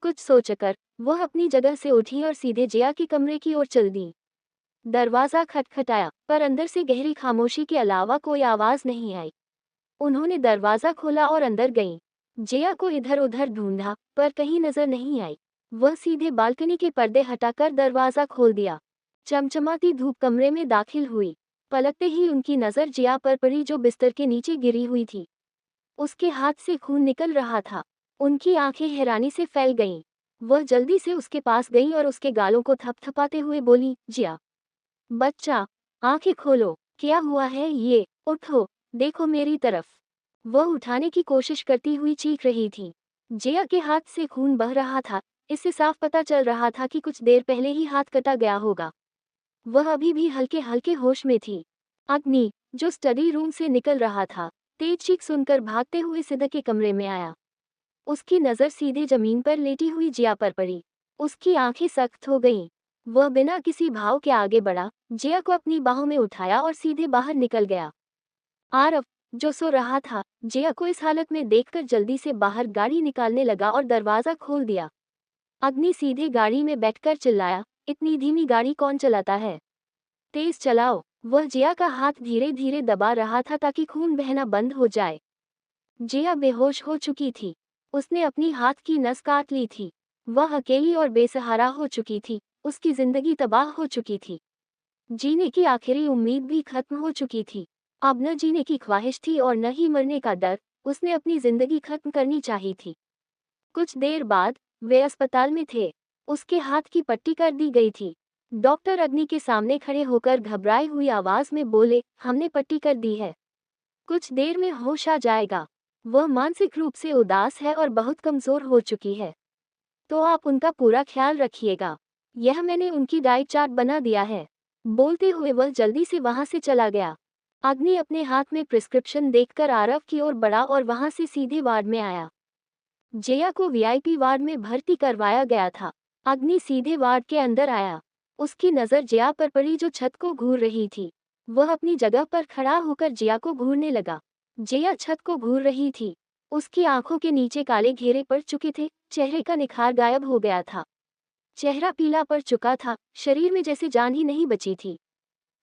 कुछ सोचकर वह अपनी जगह से उठी और सीधे जिया के कमरे की ओर चल दी। दरवाजा खटखटाया, पर अंदर से गहरी खामोशी के अलावा कोई आवाज नहीं आई। उन्होंने दरवाजा खोला और अंदर गईं। जिया को इधर उधर ढूंढा, पर कहीं नजर नहीं आई। वह सीधे बालकनी के पर्दे हटाकर दरवाजा खोल दिया। चमचमाती धूप कमरे में दाखिल हुई। पलकते ही उनकी नजर जिया पर पड़ी जो बिस्तर के नीचे गिरी हुई थी। उसके हाथ से खून निकल रहा था। उनकी आंखें हैरानी से फैल गईं। वह जल्दी से उसके पास गई और उसके गालों को थपथपाते हुए बोली, जिया बच्चा, आंखें खोलो, क्या हुआ है ये, उठो, देखो मेरी तरफ। वह उठाने की कोशिश करती हुई चीख रही थी। जिया के हाथ से खून बह रहा था। इससे साफ पता चल रहा था कि कुछ देर पहले ही हाथ कटा गया होगा। वह अभी भी हल्के हल्के होश में थी। अग्नि, जो स्टडी रूम से निकल रहा था, तेज चीख सुनकर भागते हुए सिद्ध के कमरे में आया। उसकी नज़र सीधे जमीन पर लेटी हुई जिया पर पड़ी। उसकी आंखें सख्त हो गईं। वह बिना किसी भाव के आगे बढ़ा, जिया को अपनी बाहों में उठाया और सीधे बाहर निकल गया। आरव, जो सो रहा था, जिया को इस हालत में देखकर जल्दी से बाहर गाड़ी निकालने लगा और दरवाजा खोल दिया। अग्नि सीधे गाड़ी में बैठकर चिल्लाया, इतनी धीमी गाड़ी कौन चलाता है? तेज चलाओ। वह जिया का हाथ धीरे धीरे दबा रहा था ताकि खून बहना बंद हो जाए। जिया बेहोश हो चुकी थी। उसने अपनी हाथ की नस काट ली थी। वह अकेली और बेसहारा हो चुकी थी। उसकी जिंदगी तबाह हो चुकी थी। जीने की आखिरी उम्मीद भी खत्म हो चुकी थी। अब न जीने की ख्वाहिश थी और न ही मरने का डर। उसने अपनी जिंदगी खत्म करनी चाहिए थी। कुछ देर बाद वे अस्पताल में थे। उसके हाथ की पट्टी कर दी गई थी। डॉक्टर अग्नि के सामने खड़े होकर घबराई हुई आवाज में बोले, हमने पट्टी कर दी है। कुछ देर में होश आ जाएगा। वह मानसिक रूप से उदास है और बहुत कमजोर हो चुकी है। तो आप उनका पूरा ख्याल रखिएगा। यह मैंने उनकी डाइट चार्ट बना दिया है। बोलते हुए वह जल्दी से वहां से चला गया। अग्नि अपने हाथ में प्रिस्क्रिप्शन देखकर आरव की ओर बढ़ा और वहां से सीधे वार्ड में आया। जया को वीआईपी वार्ड में भर्ती करवाया गया था। अग्नि सीधे वार्ड के अंदर आया। उसकी नज़र जया पर पड़ी जो छत को घूर रही थी। वह अपनी जगह पर खड़ा होकर जया को घूरने लगा। जया छत को घूर रही थी। उसकी आंखों के नीचे काले घेरे पड़ चुके थे, चेहरे का निखार गायब हो गया था। चेहरा पीला पड़ चुका था, शरीर में जैसे जान ही नहीं बची थी।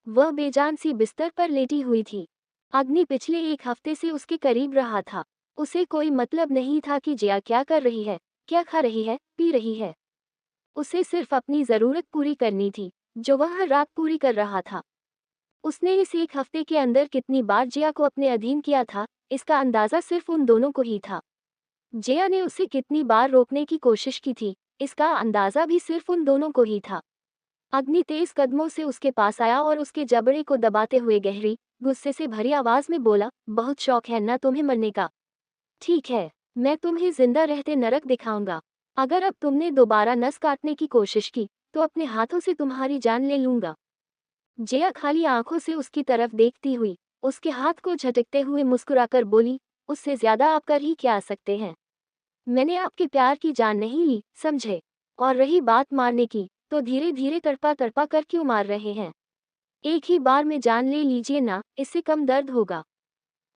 वह बेजान सी बिस्तर पर लेटी हुई थी। अग्नि पिछले 1 हफ्ते से उसके करीब रहा था। उसे कोई मतलब नहीं था कि जया क्या कर रही है, क्या खा रही है, पी रही है। उसे सिर्फ अपनी ज़रूरत पूरी करनी थी, जो वह हर रात पूरी कर रहा था। उसने इस 1 हफ्ते के अंदर कितनी बार जया को अपने अधीन किया था, इसका अंदाज़ा सिर्फ उन दोनों को ही था। जया ने उसे कितनी बार रोकने की कोशिश की थी, इसका अंदाज़ा भी सिर्फ उन दोनों को ही था। अग्नि तेज कदमों से उसके पास आया और उसके जबड़े को दबाते हुए गहरी, गुस्से से भरी आवाज़ में बोला, बहुत शौक है ना तुम्हें मरने का? ठीक है, मैं तुम्हें जिंदा रहते नरक दिखाऊंगा। अगर अब तुमने दोबारा नस काटने की कोशिश की, तो अपने हाथों से तुम्हारी जान ले लूंगा। जया खाली आंखों से उसकी तरफ देखती हुई, उसके हाथ को झटकते हुए मुस्कुराकर बोली, उससे ज्यादा आप कर ही क्या सकते हैं? मैंने आपके प्यार की जान नहीं ली, समझे? और रही बात मारने की, तो धीरे धीरे तड़पा तड़पा कर क्यों मार रहे हैं? एक ही बार में जान ले लीजिए ना, इससे कम दर्द होगा।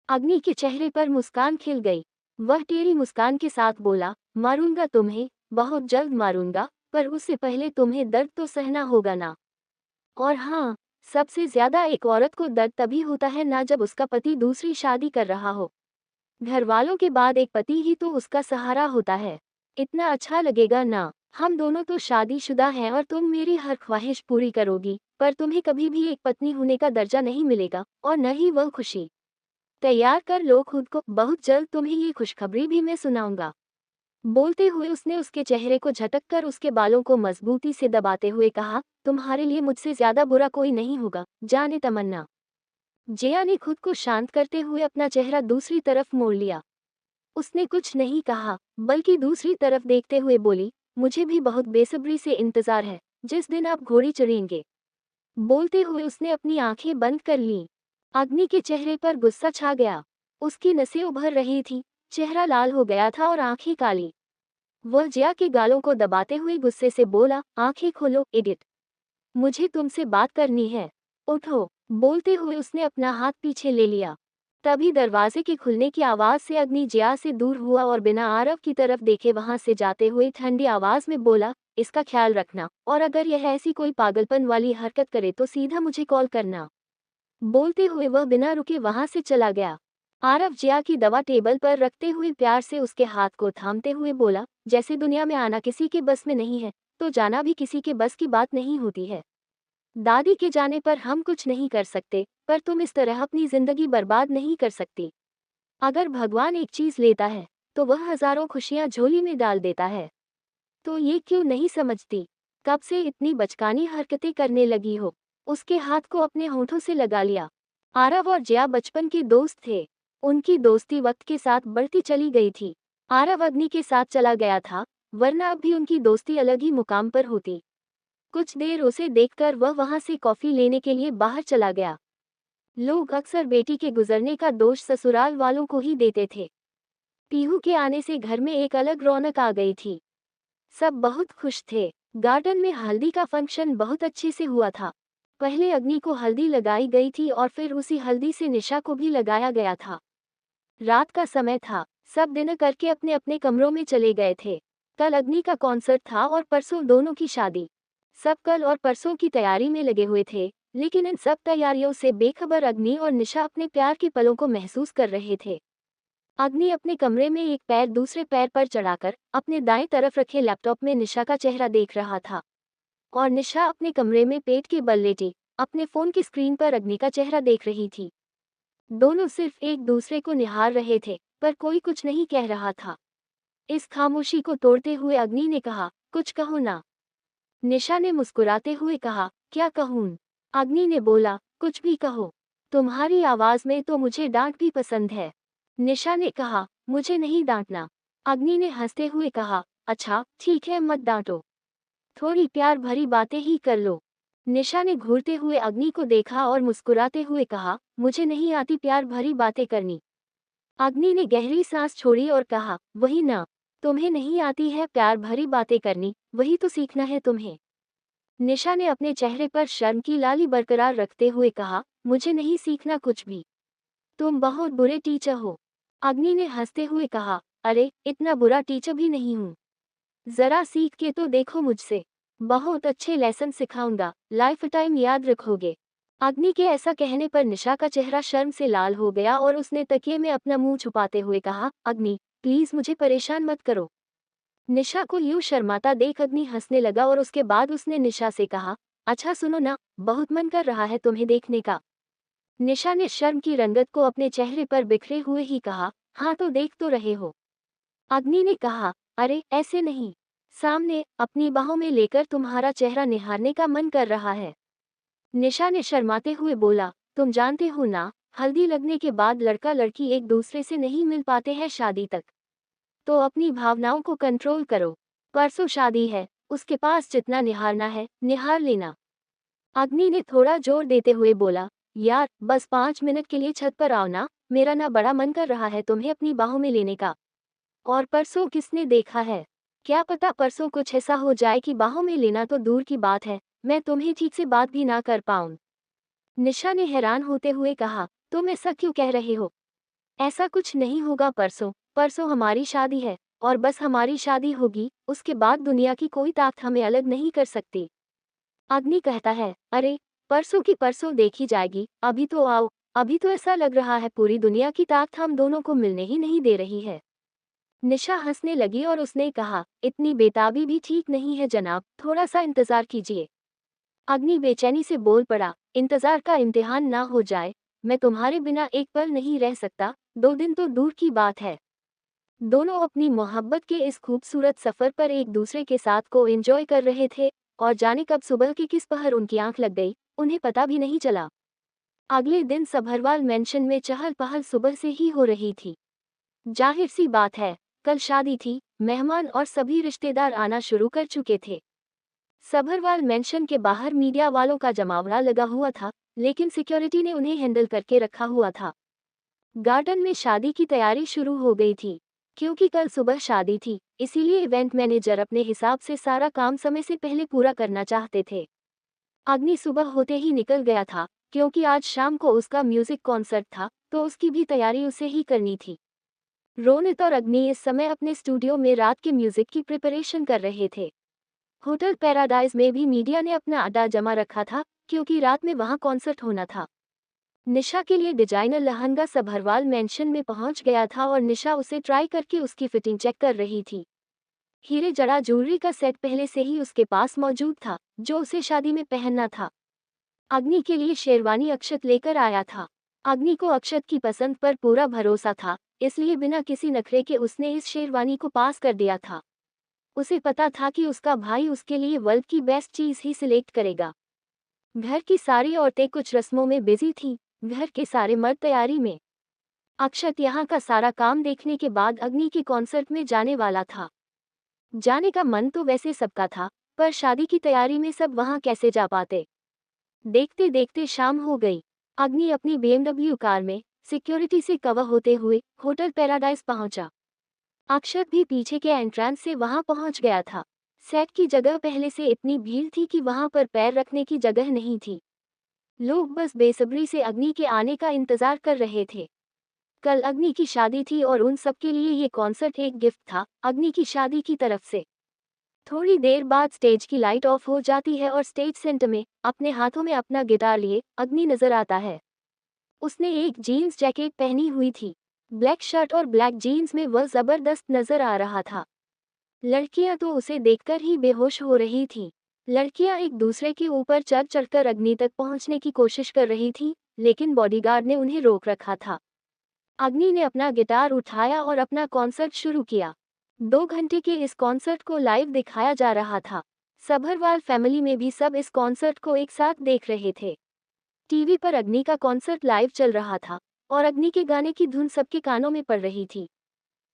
अग्नि के चेहरे पर मुस्कान खिल गई। वह टेढ़ी मुस्कान के साथ बोला, मारूंगा तुम्हें, बहुत जल्द मारूंगा, पर उससे पहले तुम्हें दर्द तो सहना होगा ना। और हाँ, सबसे ज्यादा एक औरत को दर्द तभी होता है ना जब उसका पति दूसरी शादी कर रहा हो। घर वालों के बाद एक पति ही तो उसका सहारा होता है। इतना अच्छा लगेगा ना। हम दोनों तो शादीशुदा हैं और तुम मेरी हर ख्वाहिश पूरी करोगी, पर तुम्हें कभी भी एक पत्नी होने का दर्जा नहीं मिलेगा, और न ही वह खुशी। तैयार कर लो खुद को, बहुत जल्द तुम्हें ये खुशखबरी भी मैं सुनाऊंगा। बोलते हुए उसने उसके चेहरे को झटक कर उसके बालों को मजबूती से दबाते हुए कहा, तुम्हारे लिए मुझसे ज्यादा बुरा कोई नहीं होगा, जाने तमन्ना। जया ने खुद को शांत करते हुए अपना चेहरा दूसरी तरफ मोड़ लिया। उसने कुछ नहीं कहा, बल्कि दूसरी तरफ देखते हुए बोली, मुझे भी बहुत बेसब्री से इंतजार है, जिस दिन आप घोड़ी चढ़ेंगे। बोलते हुए उसने अपनी आंखें बंद कर लीं। अग्नि के चेहरे पर गुस्सा छा गया। उसकी नसें उभर रही थीं, चेहरा लाल हो गया था और आंखें काली। वह जया के गालों को दबाते हुए गुस्से से बोला, आंखें खोलो इडियट। मुझे तुमसे बात करनी है। उठो। बोलते हुए उसने अपना हाथ पीछे ले लिया। तभी दरवाजे के खुलने की आवाज से अग्नि जया से दूर हुआ और बिना आरव की तरफ देखे वहां से जाते हुए ठंडी आवाज में बोला, इसका ख्याल रखना, और अगर यह ऐसी कोई पागलपन वाली हरकत करे तो सीधा मुझे कॉल करना। बोलते हुए वह बिना रुके वहां से चला गया। आरव जया की दवा टेबल पर रखते हुए प्यार से उसके हाथ को थामते हुए बोला, जैसे दुनिया में आना किसी के बस में नहीं है, तो जाना भी किसी के बस की बात नहीं होती है। दादी के जाने पर हम कुछ नहीं कर सकते, पर तुम इस तरह अपनी जिंदगी बर्बाद नहीं कर सकती। अगर भगवान एक चीज लेता है, तो वह हजारों खुशियां झोली में डाल देता है। तो ये क्यों नहीं समझती? कब से इतनी बचकानी हरकतें करने लगी हो? उसके हाथ को अपने होठों से लगा लिया। आरव और जया बचपन के दोस्त थे। उनकी दोस्ती वक्त के साथ बढ़ती चली गई थी। आरव अग्नि के साथ चला गया था, वरना अब भी उनकी दोस्ती अलग ही मुकाम पर होती। कुछ देर उसे देखकर वह वहां से कॉफी लेने के लिए बाहर चला गया। लोग अक्सर बेटी के गुजरने का दोष ससुराल वालों को ही देते थे। पीहू के आने से घर में एक अलग रौनक आ गई थी। सब बहुत खुश थे। गार्डन में हल्दी का फंक्शन बहुत अच्छे से हुआ था। पहले अग्नि को हल्दी लगाई गई थी और फिर उसी हल्दी से निशा को भी लगाया गया था। रात का समय था, सब डिनर करके अपने अपने कमरों में चले गए थे। कल अग्नि का कॉन्सर्ट था और परसों दोनों की शादी। सब कल और परसों की तैयारी में लगे हुए थे, लेकिन इन सब तैयारियों से बेखबर अग्नि और निशा अपने प्यार के पलों को महसूस कर रहे थे। अग्नि अपने कमरे में एक पैर दूसरे पैर पर चढ़ाकर अपने दाएं तरफ रखे लैपटॉप में निशा का चेहरा देख रहा था, और निशा अपने कमरे में पेट के बल लेटी अपने फोन की स्क्रीन पर अग्नि का चेहरा देख रही थी। दोनों सिर्फ एक दूसरे को निहार रहे थे, पर कोई कुछ नहीं कह रहा था। इस खामोशी को तोड़ते हुए अग्नि ने कहा, कुछ कहो ना। निशा ने मुस्कुराते हुए कहा, क्या कहूँ? अग्नि ने बोला, कुछ भी कहो। तुम्हारी आवाज में तो मुझे डांट भी पसंद है। निशा ने कहा, मुझे नहीं डांटना। अग्नि ने हंसते हुए कहा, अच्छा ठीक है, मत डांटो, थोड़ी प्यार भरी बातें ही कर लो। निशा ने घूरते हुए अग्नि को देखा और मुस्कुराते हुए कहा, मुझे नहीं आती प्यार भरी बातें करनी। अग्नि ने गहरी सांस छोड़ी और कहा, वही ना, तुम्हें नहीं आती है प्यार भरी बातें करनी, वही तो सीखना है तुम्हें। निशा ने अपने चेहरे पर शर्म की लाली बरकरार रखते हुए कहा, मुझे नहीं सीखना कुछ भी, तुम बहुत बुरे टीचर हो। अग्नि ने हंसते हुए कहा, अरे इतना बुरा टीचर भी नहीं हूँ, जरा सीख के तो देखो मुझसे, बहुत अच्छे लेसन सिखाऊंगा, लाइफ टाइम याद रखोगे। अग्नि के ऐसा कहने पर निशा का चेहरा शर्म से लाल हो गया और उसने तकिए में अपना मुंह छुपाते हुए कहा, अग्नि प्लीज मुझे परेशान मत करो। निशा को यूं शर्माता देख अग्नि हंसने लगा और उसके बाद उसने निशा से कहा, अच्छा सुनो ना, बहुत मन कर रहा है तुम्हें देखने का। निशा ने शर्म की रंगत को अपने चेहरे पर बिखरे हुए ही कहा, हाँ तो देख तो रहे हो। अग्नि ने कहा, अरे ऐसे नहीं, सामने अपनी बाहों में लेकर तुम्हारा चेहरा निहारने का मन कर रहा है। निशा ने शर्माते हुए बोला, तुम जानते हो ना, हल्दी लगने के बाद लड़का लड़की एक दूसरे से नहीं मिल पाते हैं शादी तक, तो अपनी भावनाओं को कंट्रोल करो। परसों शादी है, उसके पास जितना निहारना है निहार लेना। अग्नि ने थोड़ा जोर देते हुए बोला, यार बस 5 मिनट के लिए छत पर आओ ना, मेरा ना बड़ा मन कर रहा है तुम्हें अपनी बाहों में लेने का। और परसों किसने देखा है, क्या पता परसों कुछ ऐसा हो जाए कि बाहों में लेना तो दूर की बात है, मैं तुम्हें ठीक से बात भी ना कर पाऊं। निशा ने हैरान होते हुए कहा, तुम ऐसा क्यों कह रहे हो? ऐसा कुछ नहीं होगा, परसों परसों हमारी शादी है, और बस हमारी शादी होगी, उसके बाद दुनिया की कोई ताकत हमें अलग नहीं कर सकती। अग्नि कहता है, अरे परसों की परसों देखी जाएगी, अभी तो आओ। अभी तो ऐसा लग रहा है पूरी दुनिया की ताकत हम दोनों को मिलने ही नहीं दे रही है। निशा हंसने लगी और उसने कहा, इतनी बेताबी भी ठीक नहीं है जनाब, थोड़ा सा इंतजार कीजिए। अग्नि बेचैनी से बोल पड़ा, इंतजार का इम्तिहान ना हो जाए, मैं तुम्हारे बिना एक पल नहीं रह सकता, 2 दिन तो दूर की बात है। दोनों अपनी मोहब्बत के इस खूबसूरत सफर पर एक दूसरे के साथ को एंजॉय कर रहे थे, और जाने कब सुबह के किस पहर उनकी आंख लग गई, उन्हें पता भी नहीं चला। अगले दिन सभरवाल मेंशन में चहल पहल सुबह से ही हो रही थी। जाहिर सी बात है, कल शादी थी, मेहमान और सभी रिश्तेदार आना शुरू कर चुके थे। सभरवाल मेंशन के बाहर मीडिया वालों का जमावड़ा लगा हुआ था, लेकिन सिक्योरिटी ने उन्हें हैंडल करके रखा हुआ था। गार्डन में शादी की तैयारी शुरू हो गई थी। क्योंकि कल सुबह शादी थी, इसीलिए इवेंट मैनेजर अपने हिसाब से सारा काम समय से पहले पूरा करना चाहते थे। अग्नि सुबह होते ही निकल गया था, क्योंकि आज शाम को उसका म्यूजिक कॉन्सर्ट था, तो उसकी भी तैयारी उसे ही करनी थी। रोनित और अग्नि इस समय अपने स्टूडियो में रात के म्यूजिक की प्रिपरेशन कर रहे थे। होटल पैराडाइज में भी मीडिया ने अपना अड्डा जमा रखा था, क्योंकि रात में वहां कॉन्सर्ट होना था। निशा के लिए डिजाइनर लहंगा सभरवाल मेंशन में पहुंच गया था और निशा उसे ट्राई करके उसकी फिटिंग चेक कर रही थी। हीरे जड़ा ज्वेलरी का सेट पहले से ही उसके पास मौजूद था, जो उसे शादी में पहनना था। अग्नि के लिए शेरवानी अक्षत लेकर आया था। अग्नि को अक्षत की पसंद पर पूरा भरोसा था, इसलिए बिना किसी नखरे के उसने इस शेरवानी को पास कर दिया था। उसे पता था कि उसका भाई उसके लिए वर्ल्ड की बेस्ट चीज ही सिलेक्ट करेगा। घर की सारी औरतें कुछ रस्मों में बिजी थीं, घर के सारे मर्द तैयारी में। अक्षत यहाँ का सारा काम देखने के बाद अग्नि के कॉन्सर्ट में जाने वाला था। जाने का मन तो वैसे सबका था, पर शादी की तैयारी में सब वहां कैसे जा पाते। देखते देखते शाम हो गई। अग्नि अपनी BMW कार में सिक्योरिटी से कवर होते हुए होटल पैराडाइज पहुंचा। अक्षत भी पीछे के एंट्रेंस से वहां पहुंच गया था। सेट की जगह पहले से इतनी भीड़ थी कि वहां पर पैर रखने की जगह नहीं थी। लोग बस बेसब्री से अग्नि के आने का इंतजार कर रहे थे। कल अग्नि की शादी थी और उन सबके लिए ये कॉन्सर्ट एक गिफ्ट था, अग्नि की शादी की तरफ से। थोड़ी देर बाद स्टेज की लाइट ऑफ हो जाती है और स्टेज सेंटर में अपने हाथों में अपना गिटार लिए अग्नि नजर आता है। उसने एक जीन्स जैकेट पहनी हुई थी। ब्लैक शर्ट और ब्लैक जीन्स में वह जबरदस्त नजर आ रहा था। लड़कियां तो उसे देखकर ही बेहोश हो रही थीं। लड़कियां एक दूसरे के ऊपर चढ़ चढ़कर अग्नि तक पहुंचने की कोशिश कर रही थीं, लेकिन बॉडीगार्ड ने उन्हें रोक रखा था। अग्नि ने अपना गिटार उठाया और अपना कॉन्सर्ट शुरू किया। 2 घंटे के इस कॉन्सर्ट को लाइव दिखाया जा रहा था। सभरवाल फैमिली में भी सब इस कॉन्सर्ट को एक साथ देख रहे थे। टीवी पर अग्नि का कॉन्सर्ट लाइव चल रहा था, और अग्नि के गाने की धुन सबके कानों में पड़ रही थी।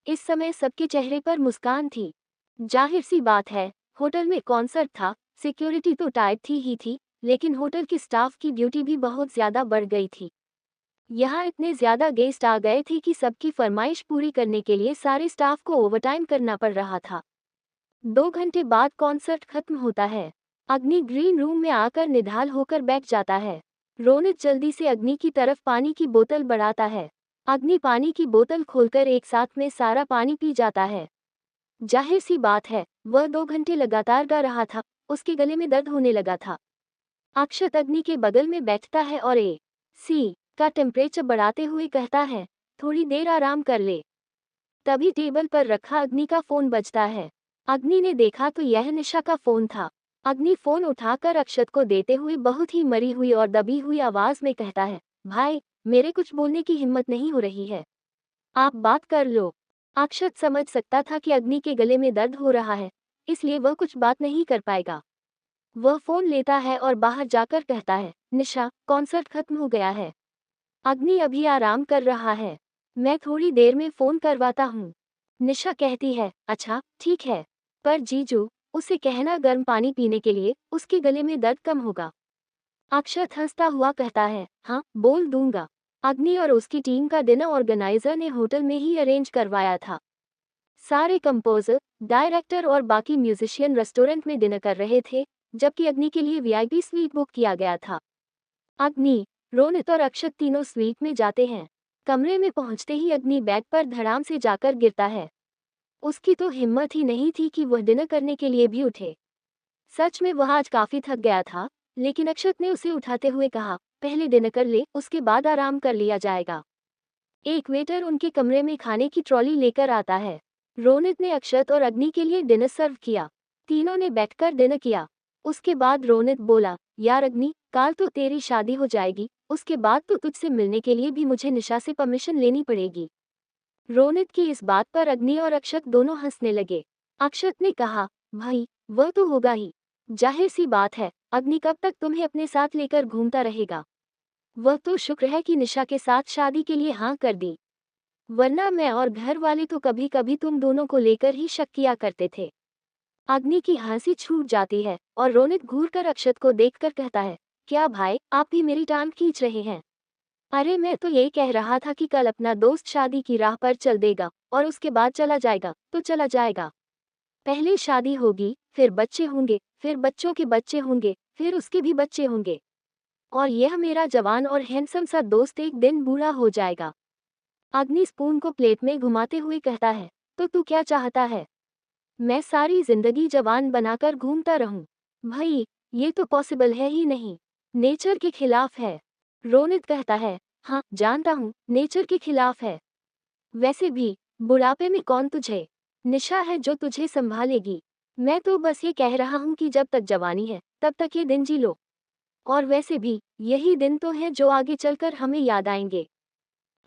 इस समय सबके चेहरे पर मुस्कान थी। जाहिर सी बात है, होटल में कॉन्सर्ट था, सिक्योरिटी तो टाइट थी ही थी, लेकिन होटल के स्टाफ की ड्यूटी भी बहुत ज्यादा बढ़ गई थी। यहाँ इतने ज्यादा गेस्ट आ गए थे कि सबकी फरमाइश पूरी करने के लिए सारे स्टाफ को ओवरटाइम करना पड़ रहा था। 2 घंटे बाद कॉन्सर्ट खत्म होता है। अग्नि ग्रीन रूम में आकर निढाल होकर बैठ जाता है। रोनित जल्दी से अग्नि की तरफ पानी की बोतल बढ़ाता है। अग्नि पानी की बोतल खोलकर एक साथ में सारा पानी पी जाता है। जाहिर सी बात है, वह 2 घंटे लगातार गा रहा था, उसके गले में दर्द होने लगा था। अक्षत अग्नि के बगल में बैठता है और AC का टेम्परेचर बढ़ाते हुए कहता है, थोड़ी देर आराम कर ले। तभी टेबल पर रखा अग्नि का फोन बजता है। अग्नि ने देखा तो यह निशा का फोन था। अग्नि फोन उठाकर अक्षत को देते हुए बहुत ही मरी हुई और दबी हुई आवाज में कहता है, भाई, मेरे कुछ बोलने की हिम्मत नहीं हो रही है, आप बात कर लो। अक्षत समझ सकता था कि अग्नि के गले में दर्द हो रहा है, इसलिए वह कुछ बात नहीं कर पाएगा। वह फोन लेता है और बाहर जाकर कहता है, निशा, कॉन्सर्ट खत्म हो गया है। अग्नि अभी आराम कर रहा है, मैं थोड़ी देर में फोन करवाता हूँ। निशा कहती है, अच्छा ठीक है, पर जीजू, उसे कहना गर्म पानी पीने के लिए, उसके गले में दर्द कम होगा। अक्षत हंसता हुआ कहता है, हाँ बोल दूंगा। अग्नि और उसकी टीम का डिनर ऑर्गेनाइजर ने होटल में ही अरेंज करवाया था। सारे कंपोजर, डायरेक्टर और बाकी म्यूजिशियन रेस्टोरेंट में डिनर कर रहे थे, जबकि अग्नि के लिए VIP स्वीट बुक किया गया था। अग्नि, रोनित और अक्षत तीनों स्वीट में जाते हैं। कमरे में पहुंचते ही अग्नि बेड पर धड़ाम से जाकर गिरता है। उसकी तो हिम्मत ही नहीं थी कि वह डिनर करने के लिए भी उठे। सच में वह आज काफी थक गया था, लेकिन अक्षत ने उसे उठाते हुए कहा, पहले डिनर कर ले, उसके बाद आराम कर लिया जाएगा। एक वेटर उनके कमरे में खाने की ट्रॉली लेकर आता है। रोनित ने अक्षत और अग्नि के लिए डिनर सर्व किया। तीनों ने बैठकर डिनर किया। उसके बाद रोनित बोला, यार अग्नि, काल तो तेरी शादी हो जाएगी, उसके बाद तो तुझसे मिलने के लिए भी मुझे निशा से परमिशन लेनी पड़ेगी। रोनित की इस बात पर अग्नि और अक्षत दोनों हंसने लगे। अक्षत ने कहा, भाई, वह तो होगा ही। जाहिर सी बात है, अग्नि कब तक तुम्हें अपने साथ लेकर घूमता रहेगा। वह तो शुक्र है कि निशा के साथ शादी के लिए हाँ कर दी, वरना मैं और घर वाले तो कभी कभी तुम दोनों को लेकर ही शक किया करते थे। अग्नि की हंसी छूट जाती है और रोनित घूरकर अक्षत को देखकर कहता है, क्या भाई, आप भी मेरी टांग खींच रहे हैं। अरे मैं तो ये कह रहा था कि कल अपना दोस्त शादी की राह पर चल देगा और उसके बाद चला जाएगा तो चला जाएगा। पहले शादी होगी, फिर बच्चे होंगे, फिर बच्चों के बच्चे होंगे, फिर उसके भी बच्चे होंगे, और यह मेरा जवान और हैंडसम सा दोस्त एक दिन बूढ़ा हो जाएगा। अग्नि स्पून को प्लेट में घुमाते हुए कहता है, तो तू क्या चाहता है, मैं सारी जिंदगी जवान बनाकर घूमता रहूं। भाई, ये तो पॉसिबल है ही नहीं, नेचर के खिलाफ है। रोनित कहता है, हाँ जानता हूँ, नेचर के खिलाफ है। वैसे भी बुढ़ापे में कौन तुझे, निशा है जो तुझे संभालेगी। मैं तो बस ये कह रहा हूँ कि जब तक जवानी है तब तक ये दिन जी लो, और वैसे भी यही दिन तो हैं जो आगे चलकर हमें याद आएंगे।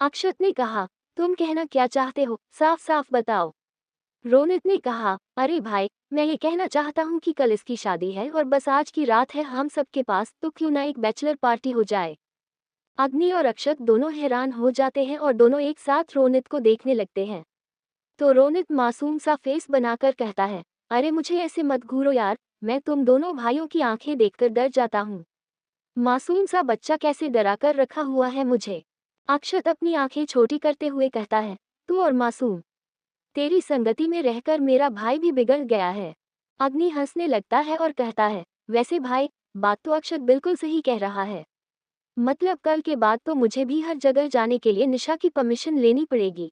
अक्षत ने कहा, तुम कहना क्या चाहते हो, साफ साफ बताओ। रोनित ने कहा, अरे भाई, मैं ये कहना चाहता हूँ कि कल इसकी शादी है और बस आज की रात है हम सबके पास, तो क्यों ना एक बैचलर पार्टी हो जाए। अग्नि और अक्षत दोनों हैरान हो जाते हैं और दोनों एक साथ रोनित को देखने लगते हैं। तो रोनित मासूम सा फेस बनाकर कहता है, अरे मुझे ऐसे मत घूरो यार, मैं तुम दोनों भाइयों की आंखें देखकर डर जाता हूँ। मासूम सा बच्चा कैसे डराकर रखा हुआ है मुझे। अक्षत अपनी आंखें छोटी करते हुए कहता है, तू और मासूम, तेरी संगति में रहकर मेरा भाई भी बिगड़ गया है। अग्नि हंसने लगता है और कहता है, वैसे भाई, बात तो अक्षत बिल्कुल सही कह रहा है। मतलब कल के बाद तो मुझे भी हर जगह जाने के लिए निशा की परमिशन लेनी पड़ेगी।